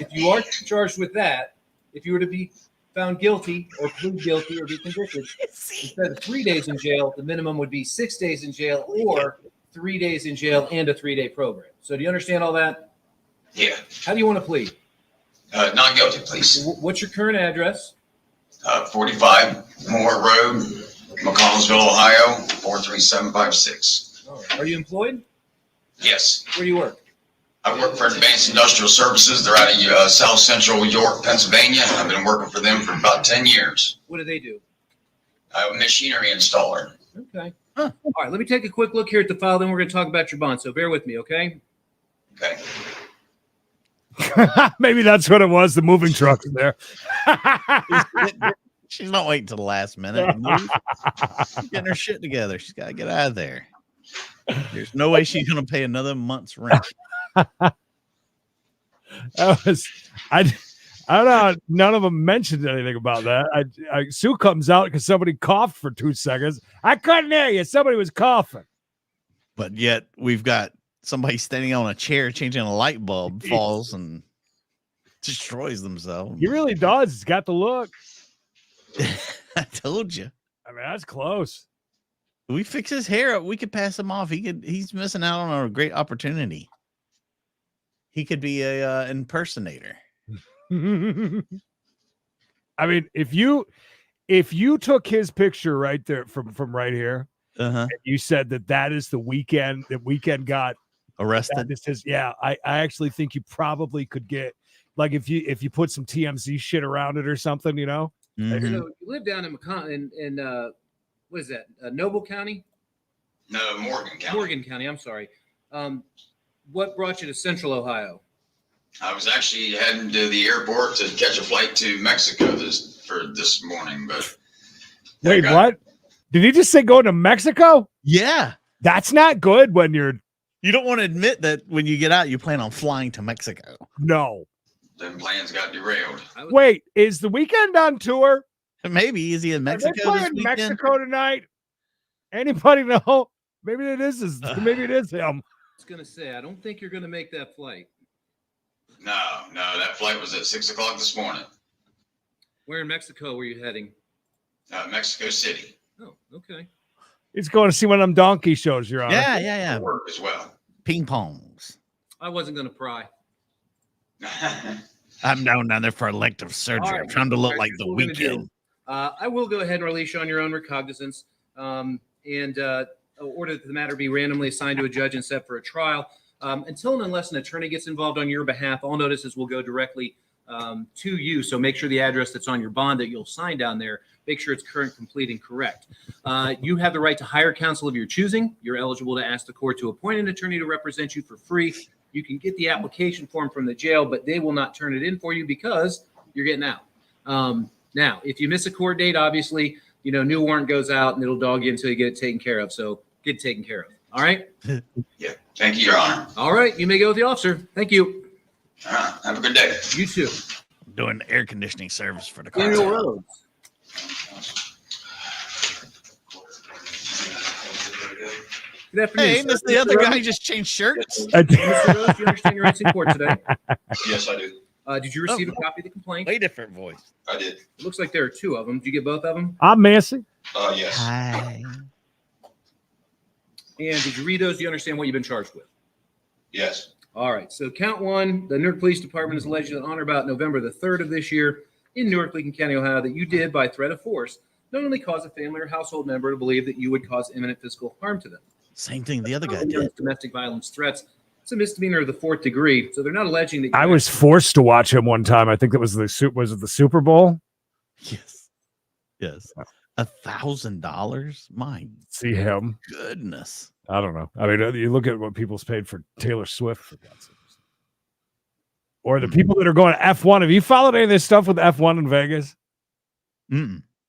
If you are charged with that, if you were to be found guilty or plead guilty or be convicted, instead of 3 days in jail, the minimum would be 6 days in jail or 3 days in jail and a 3-day program. So do you understand all that? Yeah. How do you want to plead? Not guilty, please. What's your current address? 45 Moore Road, McConnellsville, Ohio, 43756. All right. Are you employed? Yes. Where do you work? I work for Advanced Industrial Services. They're out of South Central York, Pennsylvania. I've been working for them for about 10 years. What do they do? Machinery installer. Okay. All right. Let me take a quick look here at the file. Then we're going to talk about your bond. So bear with me, okay? Okay. Maybe that's what it was. The moving truck in there. She's not waiting till the last minute. She's getting her shit together. She's got to get out of there. There's no way she's going to pay another month's rent. I don't know. None of them mentioned anything about that. Sue comes out because somebody coughed for 2 seconds. I couldn't hear you. Somebody was coughing. But yet we've got somebody standing on a chair changing a light bulb, falls and destroys themselves. He really does. He's got the look. I told you. I mean, that's close. We fix his hair up. We could pass him off. He's missing out on a great opportunity. He could be a impersonator. I mean, if you took his picture right there from right here, and you said that is the weekend that Weekend got arrested. This is, yeah. I actually think you probably could get, like, if you put some TMZ shit around it or something, you know. Mm-hmm. So you live down in what is that? Noble County? No, Morgan County. Morgan County. I'm sorry. What brought you to Central Ohio? I was actually heading to the airport to catch a flight to Mexico this morning, but wait, what? Did he just say going to Mexico? Yeah, that's not good when you don't want to admit that when you get out, you plan on flying to Mexico. No. Then plans got derailed. Wait, is the Weekend on tour? Maybe. Is he in Mexico? Are they playing Mexico tonight? Anybody know? Maybe it is him. I was gonna say, I don't think you're gonna make that flight. No, that flight was at 6 o'clock this morning. Where in Mexico were you heading? Mexico City. Oh, okay. He's going to see one of them donkey shows, Your Honor. Yeah. Work as well. Ping pongs. I wasn't gonna pry. I'm down there for elective surgery. Right. I'm trying to look like the Weekend. I will go ahead and release you on your own recognizance, and order that the matter be randomly assigned to a judge and set for a trial. Until and unless an attorney gets involved on your behalf, all notices will go directly to you. So make sure the address that's on your bond that you'll sign down there, make sure it's current, complete, and correct. You have the right to hire counsel of your choosing. You're eligible to ask the court to appoint an attorney to represent you for free. You can get the application form from the jail, but they will not turn it in for you because you're getting out. Now, if you miss a court date, obviously, new warrant goes out and it'll dog you until you get it taken care of. So get it taken care of. All right? Yeah. Thank you, Your Honor. All right. You may go with the officer. Thank you. Have a good day. You too. Doing air conditioning service for the car. Daniel Rhodes. Good afternoon. Hey, this the other guy just changed shirts. Mr. Rhodes, you understand your rights in court today? Yes, I do. Did you receive a copy of the complaint? Way different voice. I did. It looks like there are 2 of them. Did you get both of them? I'm Massey. Yes. Hi. And did you read those? Do you understand what you've been charged with? Yes. All right. So count 1, the Newark Police Department is alleged that on or about November the 3rd of this year in Newark, Licking County, Ohio, that you did by threat of force not only cause a family or household member to believe that you would cause imminent physical harm to them. Same thing the other guy Numerous did. Domestic violence threats It's a misdemeanor of the 4th degree, so they're not alleging that. I was forced to watch him one time. I think that was was it the Super Bowl? Yes. $1,000. My See him. goodness. I don't know. I mean, you look at what people's paid for Taylor Swift, for God's sake. Or the people that are going to F1. Have you followed any of this stuff with F1 in Vegas?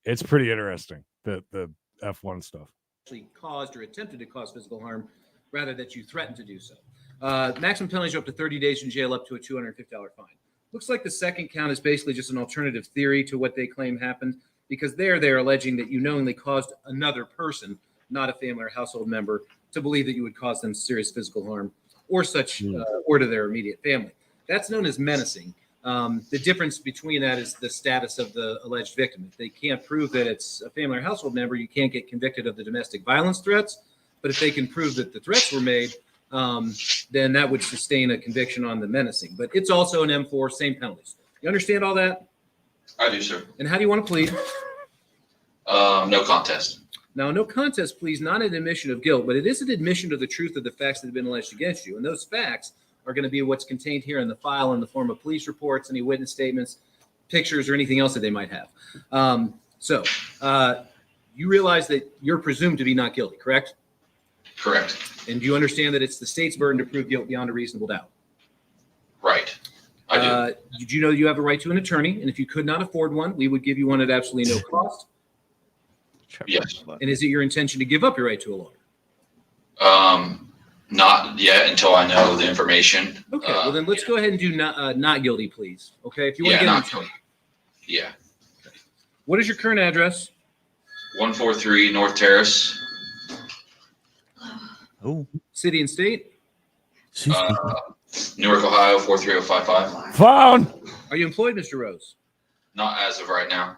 It's pretty interesting, the F1 stuff. Actually caused or attempted to cause physical harm, rather that you threatened to do so. Maximum penalties are up to 30 days in jail, up to a $250 fine. Looks like the second count is basically just an alternative theory to what they claim happened, because they're alleging that you knowingly caused another person, not a family or household member, to believe that you would cause them serious physical harm or such, or to their immediate family. That's known as menacing. The difference between that is the status of the alleged victim. If they can't prove that it's a family or household member, you can't get convicted of the domestic violence threats. But if they can prove that the threats were made, then that would sustain a conviction on the menacing. But it's also an M4, same penalties. You understand all that? I do, sir. And how do you want to plead? No contest. Now, no contest plea is not an admission of guilt, but it is an admission of the truth of the facts that have been alleged against you. And those facts are going to be what's contained here in the file in the form of police reports, any witness statements, pictures, or anything else that they might have. You realize that you're presumed to be not guilty, correct? Correct. And do you understand that it's the state's burden to prove guilt beyond a reasonable doubt? Right. I do. Did you know you have a right to an attorney? And if you could not afford one, we would give you one at absolutely no cost. Yes. And is it your intention to give up your right to a lawyer? Not yet until I know the information. Okay, well then let's go ahead and do not guilty, please. Okay, if you want to get not into guilty. Yeah. Okay. What is your current address? 143 North Terrace. Oh, City and state? Newark, Ohio 43055. Found. Are you employed, Mr. Rose? Not as of right now.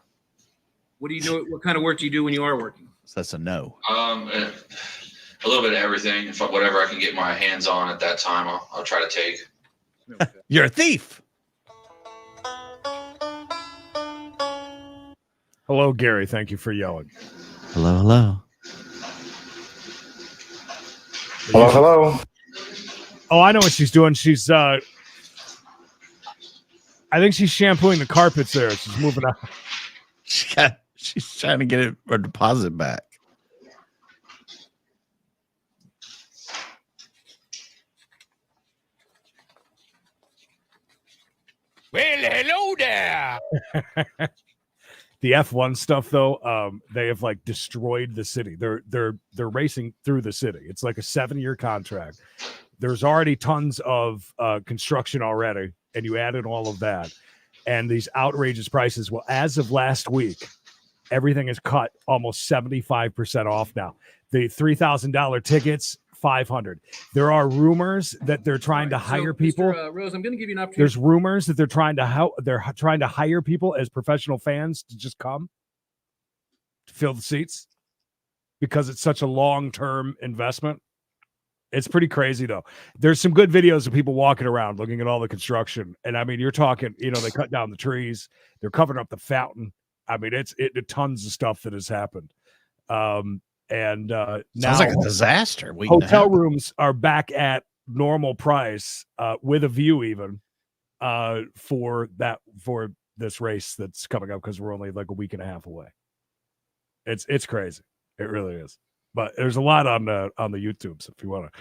What do you do? What kind of work do you do when you are working? so that's a no. A little bit of everything. Whatever I can get my hands on at that time, I'll try to take. Okay. You're a thief. Hello, Gary. Thank you for yelling. Hello, hello. Hello. Oh, I know what she's doing. She's I think she's shampooing the carpets there. She's moving out. She's trying to get her deposit back. Well, hello there. The F1 stuff, though, they have like destroyed the city. They're racing through the city. It's like a 7-year contract. There's already tons of construction already, and you added all of that, and these outrageous prices. Well, as of last week, everything is cut almost 75% off now. The $3,000 tickets, $500. There are rumors that they're trying to hire people. Mr. Rose, I'm going to give you an opportunity. There's rumors that they're trying to hire people as professional fans to just come to fill the seats because it's such a long-term investment. It's pretty crazy, though. There's some good videos of people walking around looking at all the construction. And I mean, you're talking, they cut down the trees. They're covering up the fountain. I mean, it's tons of stuff that has happened. Now sounds like a disaster. Hotel rooms are back at normal price, with a view even, for this race that's coming up because we're only like a week and a half away. It's crazy. It really is. But there's a lot on the YouTubes if you want to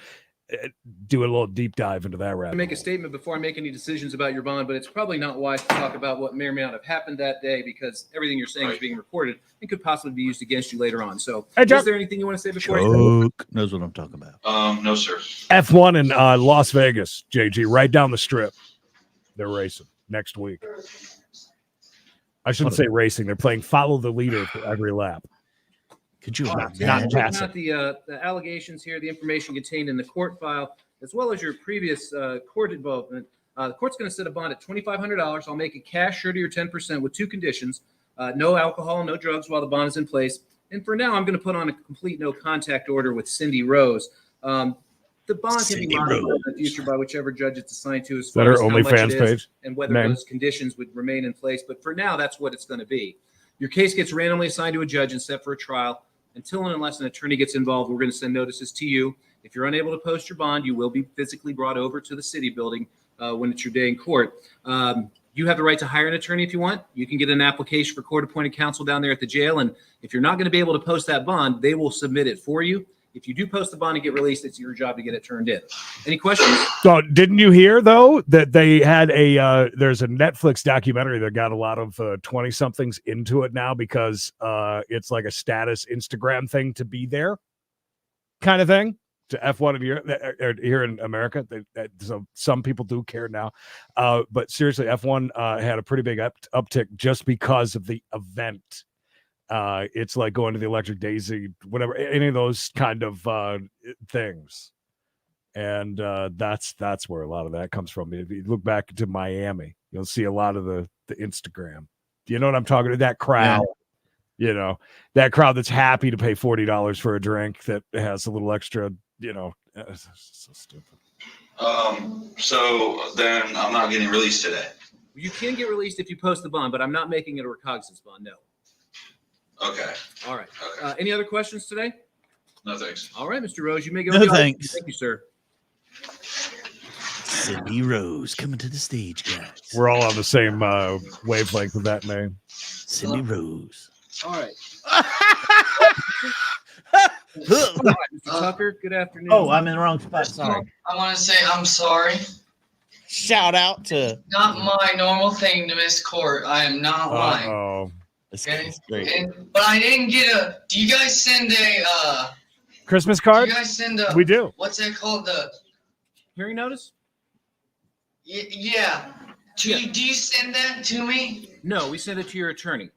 do a little deep dive into that rabbit. Make a statement before I make any decisions about your bond, but it's probably not wise to talk about what may or may not have happened that day because everything you're saying is being recorded and could possibly be used against you later on. So, is there anything you want to say before? Joke knows what I'm talking about. No, sir. F1 in Las Vegas, JG, right down the strip. They're racing next week. I shouldn't say racing. They're playing follow the leader for every lap. Could you Not the allegations here, the information contained in the court file, as well as your previous court involvement. The court's going to set a bond at $2,500. I'll make it cash, sure to your 10% with 2 conditions. No alcohol, no drugs while the bond is in place. And for now, I'm going to put on a complete no contact order with Cindy Rose. The bond can be modified in the future by whichever judge it's assigned to as far as how much it is and whether those conditions would remain in place. But for now, that's what it's going to be. Your case gets randomly assigned to a judge and set for a trial. Until and unless an attorney gets involved, we're going to send notices to you. If you're unable to post your bond, you will be physically brought over to the city building when it's your day in court. You have the right to hire an attorney if you want. You can get an application for court-appointed counsel down there at the jail. And if you're not going to be able to post that bond, they will submit it for you. If you do post the bond and get released, it's your job to get it turned in. Any questions? So, didn't you hear though that they had there's a Netflix documentary that got a lot of 20-somethings into it now because it's like a status Instagram thing to be there, kind of thing. To F1 here in America, so some people do care now, but seriously, F1 had a pretty big uptick just because of the event. It's like going to the Electric Daisy, whatever, any of those kind of things, and that's where a lot of that comes from. If you look back to Miami, you'll see a lot of the Instagram. Do you know what I'm talking about? That crowd. Yeah. You know, that crowd that's happy to pay $40 for a drink that has a little extra. You know, it's so stupid. So then I'm not getting released today. You can get released if you post the bond, but I'm not making it a recognizance bond. No. Okay. All right. Any other questions today? No thanks. All right, Mr. Rose, you may go. No thanks. Thank you, sir. Cindy Rose coming to the stage, guys. We're all on the same wavelength with that name. Cindy Rose. All right. All right, Mr. Tucker, good afternoon. Oh, I'm in the wrong spot. Sorry. I want to say I'm sorry. Shout out to. Not my normal thing to miss court. I am not lying. Oh, Okay? great. But I didn't get a. Do you guys send a Christmas card? Do you guys send a? We do. What's that called? The hearing notice? Yeah. Do you send that to me? No, we send it to your attorney.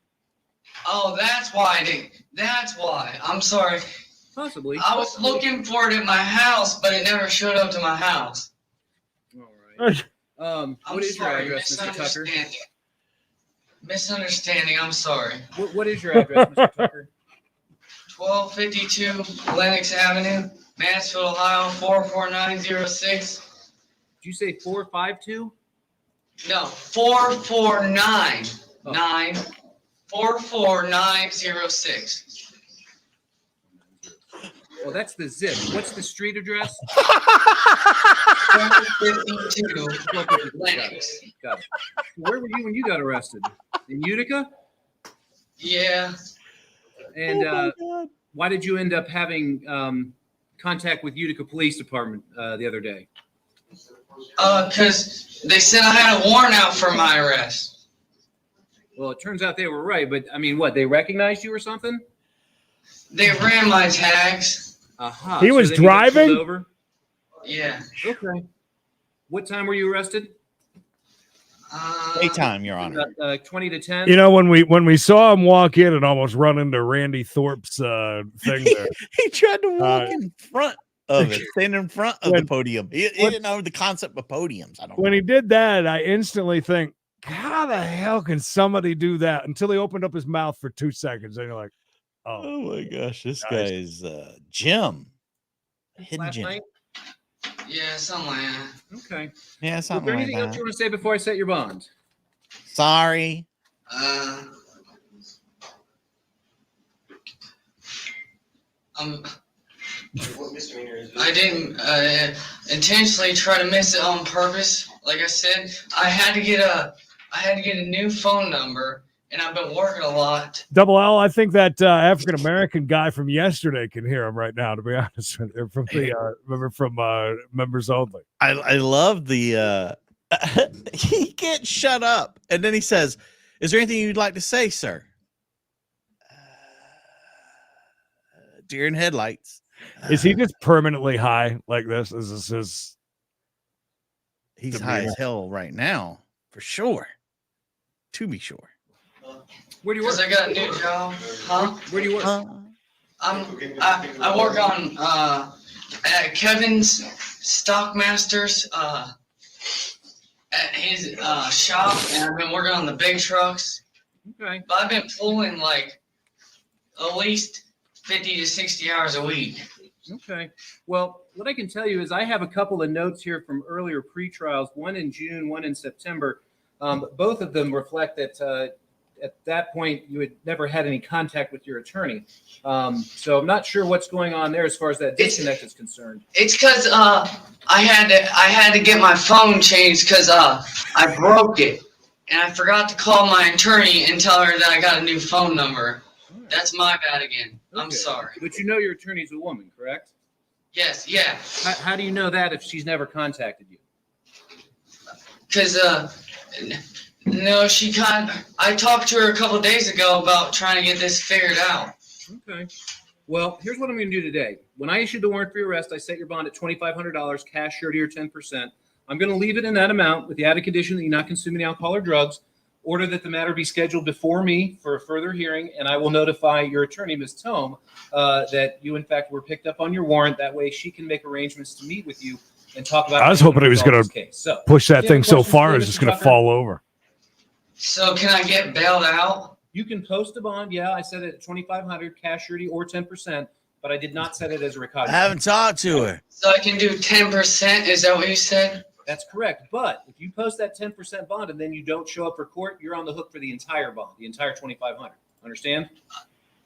Oh, that's why I didn't. That's why. I'm sorry. Possibly. I was looking for it at my house, but it never showed up to my house. All right. What is your sorry, address, Mr. Tucker? Misunderstanding. I'm sorry. What is your address, Mr. Tucker? 1252 Lennox Avenue, Mansfield, Ohio 44906. Did you say 452? No, 449 44906. Well, that's the zip. What's the street address? 452 Lennox. Got it. Where were you when you got arrested? In Utica? Yeah. And why did you end up having contact with Utica Police Department the other day? Because they said I had a warrant out for my arrest. Well, it turns out they were right, but I mean, what? They recognized you or something? They ran my tags. Aha. He was then you got pulled driving? over? Yeah. Okay. What time were you arrested? Daytime, Your Honor. 20 to 10. You know, when we saw him walk in and almost run into Randy Thorpe's thing there. He tried to walk in front of it, stand in front of the podium. He didn't know the concept of podiums. I don't. When he did that, I instantly think, how the hell can somebody do that? Until he opened up his mouth for 2 seconds, and you're like, oh my gosh, this guy is Jim. Hidden Last Jim. night? Yeah, something like that. Okay. Yeah, Is something there like anything else that. you want to say before I set your bond? Sorry. I didn't intentionally try to miss it on purpose. Like I said, I had to get a new phone number, and I've been working a lot. Double L, I think that African American guy from yesterday can hear him right now, to be honest with you, from the members only. I love the he can't shut up. And then he says, "Is there anything you'd like to say, sir?" Deer in headlights. Is he just permanently high like this? Is this his? He's high as hell right now, for sure. To be sure. Where do you work? Because I got a new job. Huh? Where do you work? I work on at Kevin's Stockmasters at his shop, and I've been working on the big trucks. Okay. But I've been pulling like at least 50 to 60 hours a week. Okay. Well, what I can tell you is I have a couple of notes here from earlier pre-trials, one in June, one in September. Both of them reflect that at that point, you had never had any contact with your attorney. So I'm not sure what's going on there as far as that disconnect is concerned. It's because I had to get my phone changed because I broke it, and I forgot to call my attorney and tell her that I got a new phone number. That's my bad again. I'm Okay. sorry. But you know your attorney's a woman, correct? Yes, yeah. How do you know that if she's never contacted you? Because no, I talked to her a couple days ago about trying to get this figured out. Okay. Well, here's what I'm going to do today. When I issued the warrant for your arrest, I set your bond at $2,500, cash, surety, or 10%. I'm going to leave it in that amount with the added condition that you not consume any alcohol or drugs. Order that the matter be scheduled before me for a further hearing, and I will notify your attorney, Ms. Tome, that you, in fact, were picked up on your warrant. That way she can make arrangements to meet with you and talk about. I was hoping he was going to push that thing so far it's just going to fall over. So can I get bailed out? You can post a bond. Yeah, I set it at $2,500, cash, surety, or 10%, but I did not set it as a recognizance. I haven't talked to her. So I can do 10%? Is that what you said? That's correct. But if you post that 10% bond and then you don't show up for court, you're on the hook for the entire bond, the entire $2,500. Understand?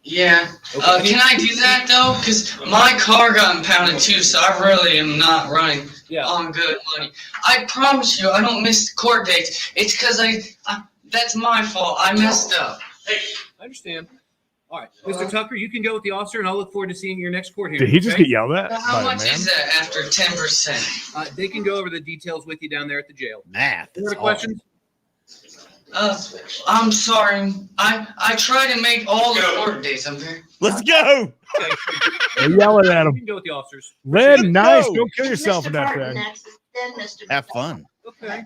Yeah. Okay. Can I do that though? Because my car got impounded too, so I really am not running on good money. I promise you, I don't miss court dates. It's because that's my fault. I messed up. I understand. All right, Mr. Tucker, you can go with the officer, and I'll look forward to seeing your next court hearing. Did he just get yelled at? How much is that after 10%? They can go over the details with you down there at the jail. Math. Any other questions? I'm sorry. I try to make all the court dates. I'm very. Let's go. Okay. They're yelling at You him. can go with the officers. Lynn, nice. go. Don't kill yourself Mr. in that Barton thing. next, then Mr. Have fun. Okay.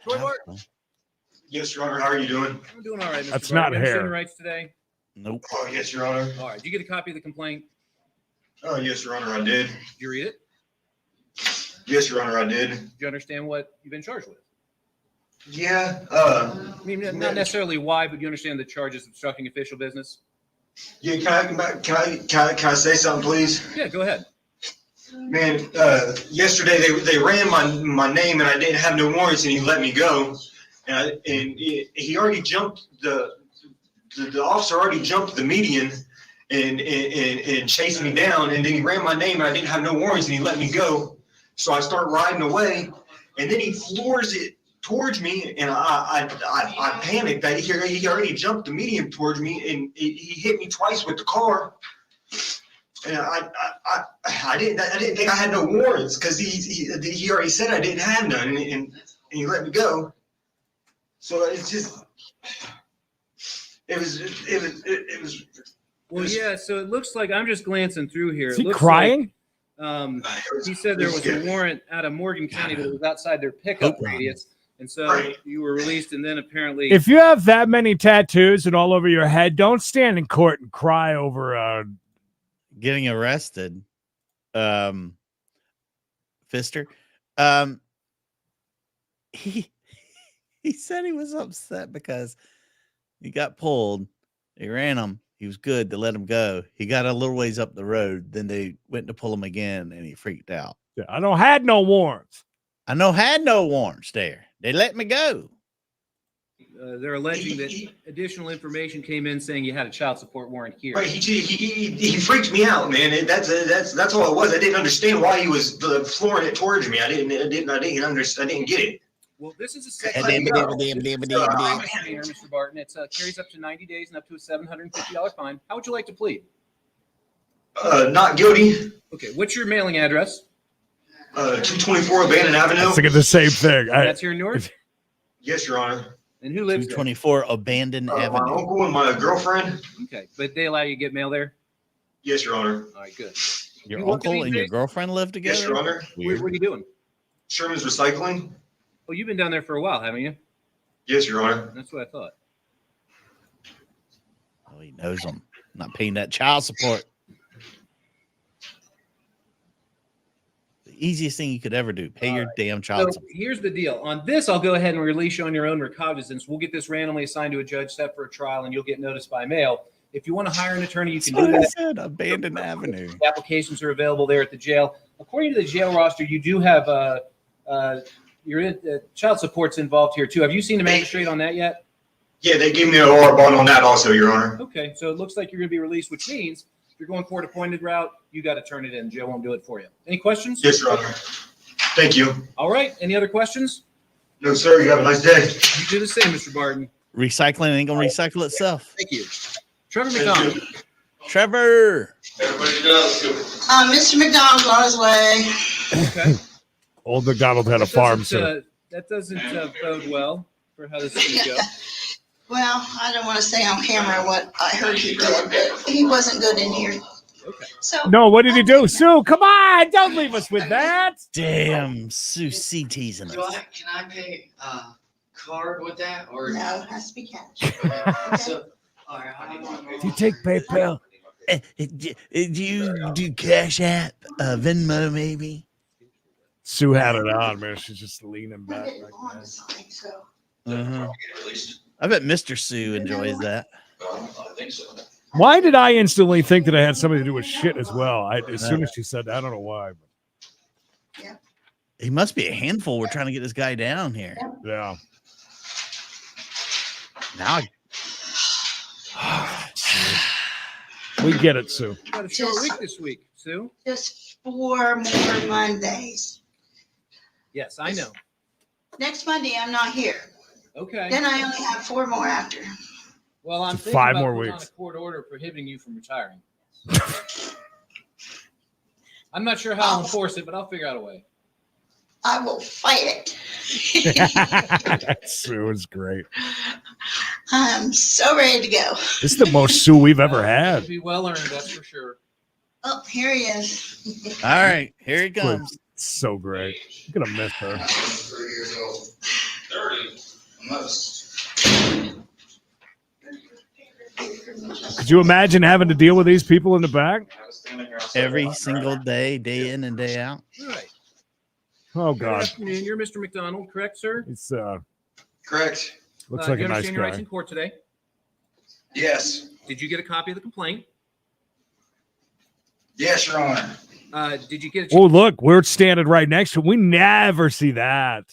Troy Martin. Have fun. Yes, Your Honor. How are you doing? I'm doing all right, Mr. That's Barton. not You understand hair. your rights today? Nope. Oh, yes, Your Honor. All right. Did you get a copy of the complaint? Oh, yes, Your Honor, I did. Did you read it? Yes, Your Honor, I did. Did you understand what you've been charged with? Yeah. I mean, not necessarily why, but you understand the charge is obstructing official business? Yeah. Can I say something, please? Yeah, go ahead. Man, yesterday they ran my name and I didn't have no warrants and he let me go. And he already jumped the officer already jumped the median and chased me down, and then he ran my name and I didn't have no warrants and he let me go. So I start riding away, and then he floors it towards me, and I panicked that he already jumped the median towards me, and he hit me twice with the car. And I didn't think I had no warrants because he already said I didn't have none, and he let me go. So it's just it was. Well, yeah. So it looks like I'm just glancing through here. Is It he looks crying? Like, he said there was a warrant out of Morgan County, but it was outside their pickup radius, and so you were released. And then apparently, If you have that many tattoos and all over your head, don't stand in court and cry over Getting arrested. Fister. He said he was upset because he got pulled. They ran him. He was good to let him go. He got a little ways up the road. Then they went to pull him again, and he freaked out. I don't had no warrants. I had no warrants there. They let me go. they're alleging that additional information came in saying you had a child support warrant here. Right, he freaked me out, man. That's all it was. I didn't understand why he was flooring it towards me. I didn't get it. Well, this is a second here, Mr. Barton. It carries up to 90 days and up to a $750 fine. How would you like to plead? Not guilty. Okay, what's your mailing address? 224 Abandon Avenue. I was thinking the same thing. That's here in Newark? Yes, Your Honor. And who lives there? 224 Abandon Avenue. My uncle and my girlfriend. Okay, but they allow you to get mail there? Yes, Your Honor. All right, good. Your uncle and your girlfriend live together? Yes, Your Honor. What are you doing? Sherman's Recycling. Oh, you've been down there for a while, haven't you? Yes, Your Honor. That's what I thought. Oh, he knows I'm not paying that child support. The easiest thing you could ever do, pay your damn child So support. here's the deal. On this, I'll go ahead and release you on your own recognizance. We'll get this randomly assigned to a judge set for a trial, and you'll get notice by mail. If you want to hire an attorney, you can do that. Said Abandon Avenue. The applications are available there at the jail. According to the jail roster, you do have child support's involved here too. Have you seen the magistrate on that yet? Yeah, they gave me an OR bond on that also, Your Honor. Okay, so it looks like you're going to be released, which means if you're going for an appointed route, you got to turn it in. Joe won't do it for you. Any questions? Yes, Your Honor. Thank you. All right. Any other questions? No, sir. You have a nice day. You do the same, Mr. Barton. Recycling ain't gonna recycle itself. Thank you. Trevor McDonald. Trevor. Mr. McDonald's on his way. Okay. Old McDonald had a farm, sir. That doesn't bode well for how this is going to go. Well, I don't want to say on camera what I heard he did, but he wasn't good in here. Okay. So No, what did he do? Sue, come on. Don't leave us with that. Damn, Sue C teasing us. Can I pay card with that or no, it has to be cash. So, all right, how do you want to Do you take PayPal? Do you do Cash App, Venmo, maybe? Sue had it on, man. She's just leaning back like that. So I bet Mr. Sue enjoys that. I think so. Why did I instantly think that I had something to do with shit as well? As soon as she said that, I don't know why. But. He must be a handful. We're trying to get this guy down here. Yeah. Now we get it, Sue. Got a short week this week, Sue. just 4 more Mondays. Yes, I know. Next Monday, I'm not here. Okay. Then I only have 4 more after. Well, I'm It's thinking 5 about more putting weeks. on a court order prohibiting you from retiring. I'm not sure how I'll enforce it, but I'll figure out a way. I will fight it. Sue is great. I'm so ready to go. This is the most Sue we've ever had. It'll be well earned, that's for sure. Oh, here he is. all right, here he comes. So great. You're gonna miss her. 3 years old. 30. Almost. Could you imagine having to deal with these people in the back? Every single day, day in and day out. All right. Oh Good God. afternoon. You're Mr. McDonald, correct, sir? It's Correct. looks Do like you a nice understand your rights guy. in court today? Yes. Did you get a copy of the complaint? Yes, Your Honor. Did you get Oh, look, we're standing right next to him. We never see that.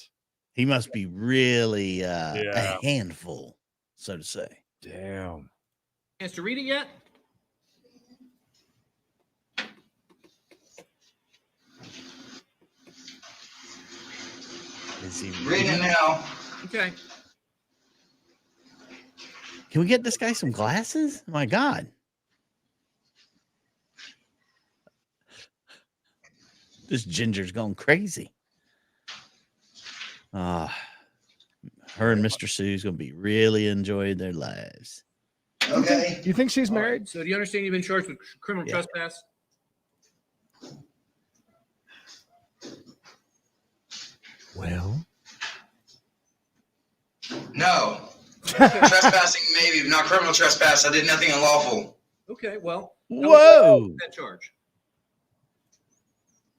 He must be really Yeah. a handful, so to say. Damn. chance to read it yet? Is he Reading it now. Okay. Can we get this guy some glasses? My God. This ginger's going crazy. Her and Mr. Sue's going to be really enjoying their lives. Okay. Do you think she's married? So do you understand you've been charged with criminal Yeah. trespass? Well. No. Trespassing, maybe, but not criminal trespass. I did nothing unlawful. Okay, well. Whoa. That charge.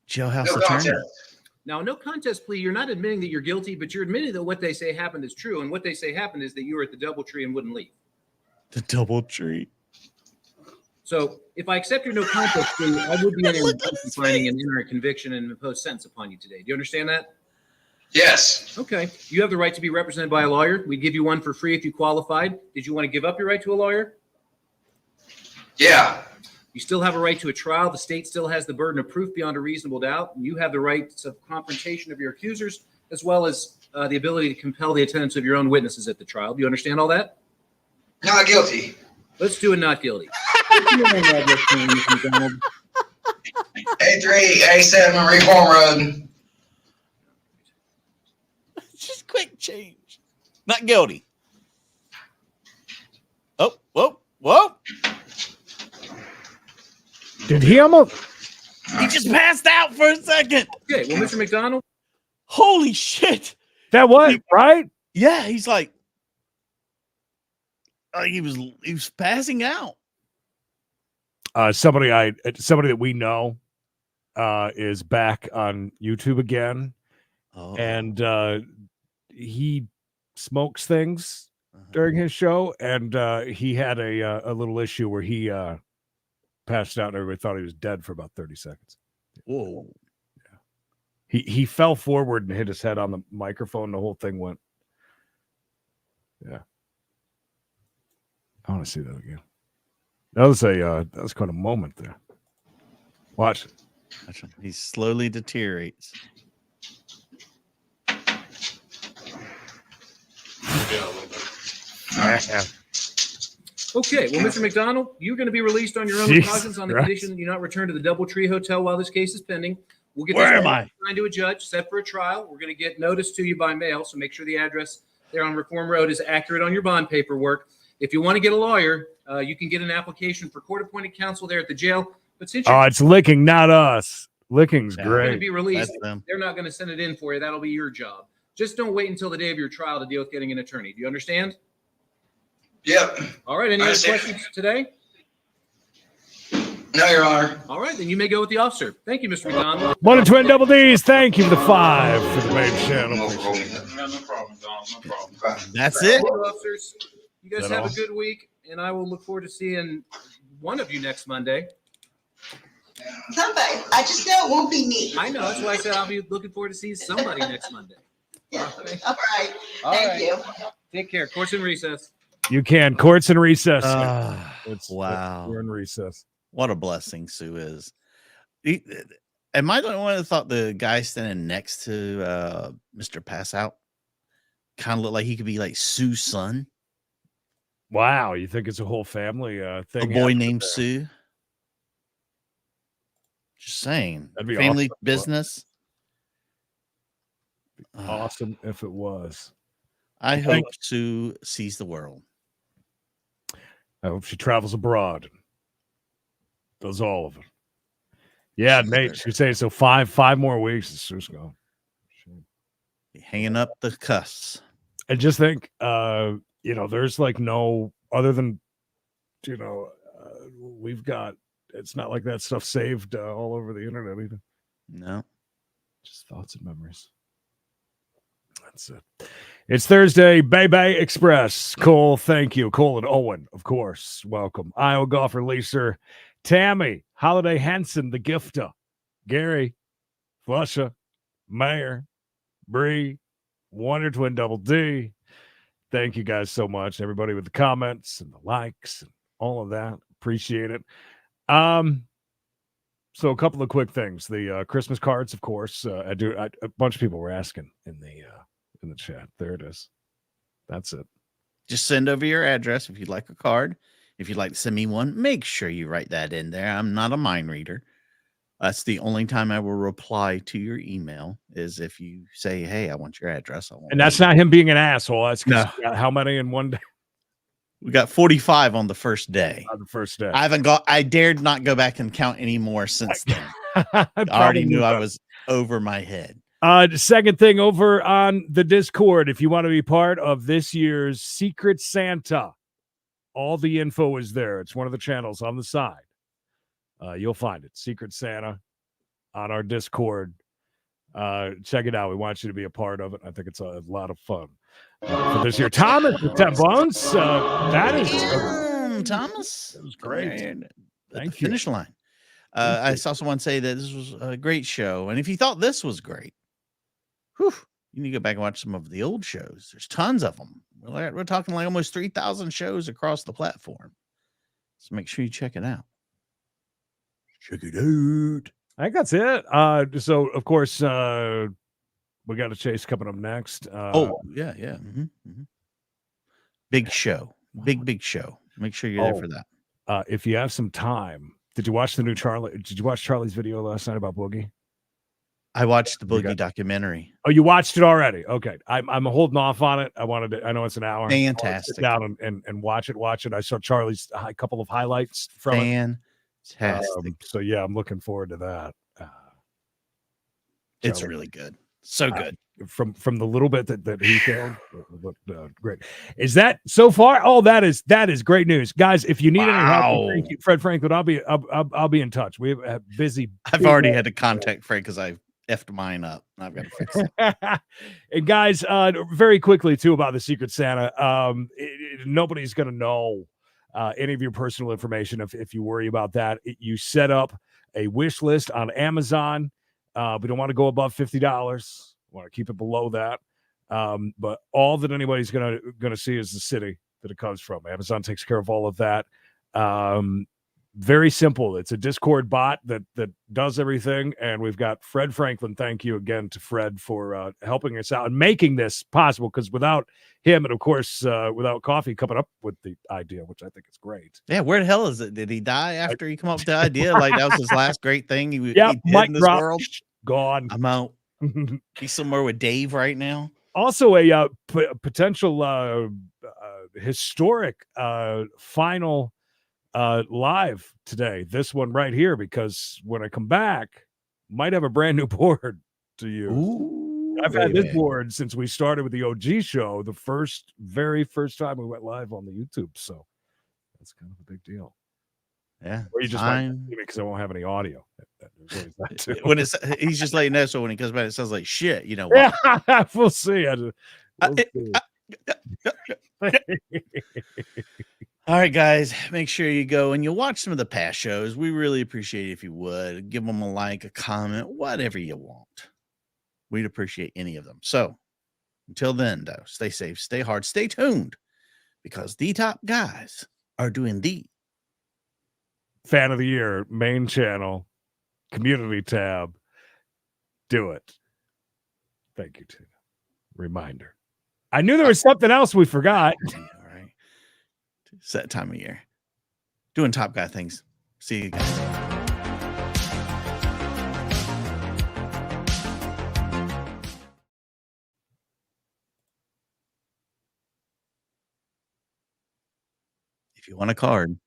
Jailhouse No attorney. contest. Now, no contest plea, you're not admitting that you're guilty, but you're admitting that what they say happened is true. And what they say happened is that you were at the DoubleTree and wouldn't leave. The DoubleTree. So if I accept your no contest plea, I would be able to finding an enter a conviction and impose sentence upon you today. Do you understand that? Yes. Okay. You have the right to be represented by a lawyer. We'd give you one for free if you qualified. Did you want to give up your right to a lawyer? Yeah. You still have a right to a trial. The state still has the burden of proof beyond a reasonable doubt. You have the right of confrontation of your accusers, as well as the ability to compel the attendance of your own witnesses at the trial. Do you understand all that? Not guilty. Let's do a not guilty. A3, A7, Reform Road. Just quick change. Not guilty. Oh, whoa, whoa. Did he almost? He just passed out for a second. Okay, well, Mr. McDonald. Holy shit. That was right? Yeah, he's like he was passing out. Somebody that we know is back on YouTube again. Oh. And he smokes things during his show, and he had a little issue where he passed out and everybody thought he was dead for about 30 seconds. Whoa. Yeah. He fell forward and hit his head on the microphone. The whole thing went. Yeah. I want to see that again. That was quite a moment there. Watch it. He slowly deteriorates. Okay, well, Mr. McDonald, you're going to be released on your own Jesus recognizance on the Christ. condition that you not return to the DoubleTree Hotel while this case is pending. We'll get Where this am I? assigned to a judge, set for a trial. We're going to get notice to you by mail, so make sure the address there on Reform Road is accurate on your bond paperwork. If you want to get a lawyer, you can get an application for court-appointed counsel there at the jail. But since you're It's Licking, not us. Licking's Yeah. going to great. be released, That's them. they're not going to send it in for you. That'll be your job. Just don't wait until the day of your trial to deal with getting an attorney. Do you understand? Yep. All right. Any I other understand. questions today? No, Your Honor. All right, then you may go with the officer. Thank you, Mr. McDonald. One and Twin Double D's. Thank you for the 5 for the main channel. No problem, Don. No problem. That's it. Thank you, officers. You guys That have all? a good week, and I will look forward to seeing one of you next Monday. Somebody. I just know it won't be me. I know. That's why I said I'll be looking forward to seeing somebody next Monday. Yeah. All right. All right. All Thank right. you. Take care. Court's in recess. You can. Court's in recess. Wow. We're in recess. What a blessing Sue is. Am I the only one that thought the guy standing next to Mr. Passout kind of looked like he could be like Sue's son? Wow. You think it's a whole family thing? A boy named Sue? Just saying. That'd be Family awesome. business. Awesome if it was. I Thank hope Sue sees the world. I hope she travels abroad. And does all of it. Yeah, Nate, she's saying so 5 more weeks is Sue's gone. Hanging up the cuss. I just think, there's like no other than, we've got, it's not like that stuff saved all over the internet either. No. Just thoughts and memories. That's it. It's Thursday, Bay Express. Cole, thank you. Cole and Owen, of course. Welcome. Iowa golfer Lisa, Tammy, Holiday Henson, the gifter, Gary, Flusha, Mayor, Bree, Wonder Twin Double D. Thank you guys so much. Everybody with the comments and the likes and all of that. Appreciate it. So a couple of quick things. The Christmas cards, of course. A bunch of people were asking in the chat. There it is. That's it. Just send over your address if you'd like a card. If you'd like to send me one, make sure you write that in there. I'm not a mind reader. That's the only time I will reply to your email is if you say, hey, I want your address. And that's not him being an asshole. That's how many in one day? We got 45 on the first day. On the first day. I dared not go back and count anymore since then. I already knew I was over my head. The second thing over on the Discord, if you want to be part of this year's Secret Santa, all the info is there. It's one of the channels on the side. You'll find it. Secret Santa on our Discord. Check it out. We want you to be a part of it. I think it's a lot of fun for this year. Thomas with 10 bones. That is Thomas. That was great. Thank you. Finish line. I saw someone say that this was a great show. And if you thought this was great, you need to go back and watch some of the old shows. There's tons of them. We're talking like almost 3,000 shows across the platform. So make sure you check it out. Check it out. I think that's it. So, of course, we got a chase coming up next. Yeah. Mm-hmm. Big show. Big show. Make sure you're there for that. If you have some time, did you watch the new Charlie? Did you watch Charlie's video last night about Boogie? I watched the Boogie documentary. Oh, you watched it already? Okay. I'm holding off on it. I know it's an hour. Fantastic. Sit down and watch it. I saw Charlie's a couple of highlights from it. Fantastic. So yeah, I'm looking forward to that. It's really good. So good. From the little bit that he showed, looked great. Is that so far? Oh, that is great news, guys. If you need any help, thank you, Fred Franklin. I'll be in touch. We have busy. I've already had to contact Frank because I effed mine up. I've got to fix it. And guys, very quickly too about the Secret Santa. Nobody's gonna know any of your personal information if you worry about that. You set up a wish list on Amazon. We don't want to go above $50. Want to keep it below that. But all that anybody's gonna see is the city that it comes from. Amazon takes care of all of that. Very simple. It's a Discord bot that does everything. And we've got Fred Franklin. Thank you again to Fred for helping us out and making this possible. Because without him, and of course, without Coffee coming up with the idea, which I think is great. Yeah, where the hell is it? Did he die after he come up with the idea? Like that was his last great thing he did in this world? Gone. I'm out. He's somewhere with Dave right now. Also, a potential historic final live today. This one right here, because when I come back, might have a brand new board to use. Ooh, I've had this board since we started with the OG show, the very first time we went live on the YouTube. So that's kind of a big deal. Yeah. Or you just might see me because I won't have any audio. When he's just letting know, so when he comes back, it sounds like shit. You know what? Yeah, we'll see. We'll see. All right, guys, make sure you go and you watch some of the past shows. We really appreciate it if you would. Give them a like, a comment, whatever you want. We'd appreciate any of them. So until then, though, stay safe, stay hard, stay tuned, because the top guys are doing the Fan of the Year, main channel, community tab. Do it. Thank you, Tina. Reminder. I knew there was something else we forgot. All right. It's that time of year. Doing top guy things. See you guys. If you want a card.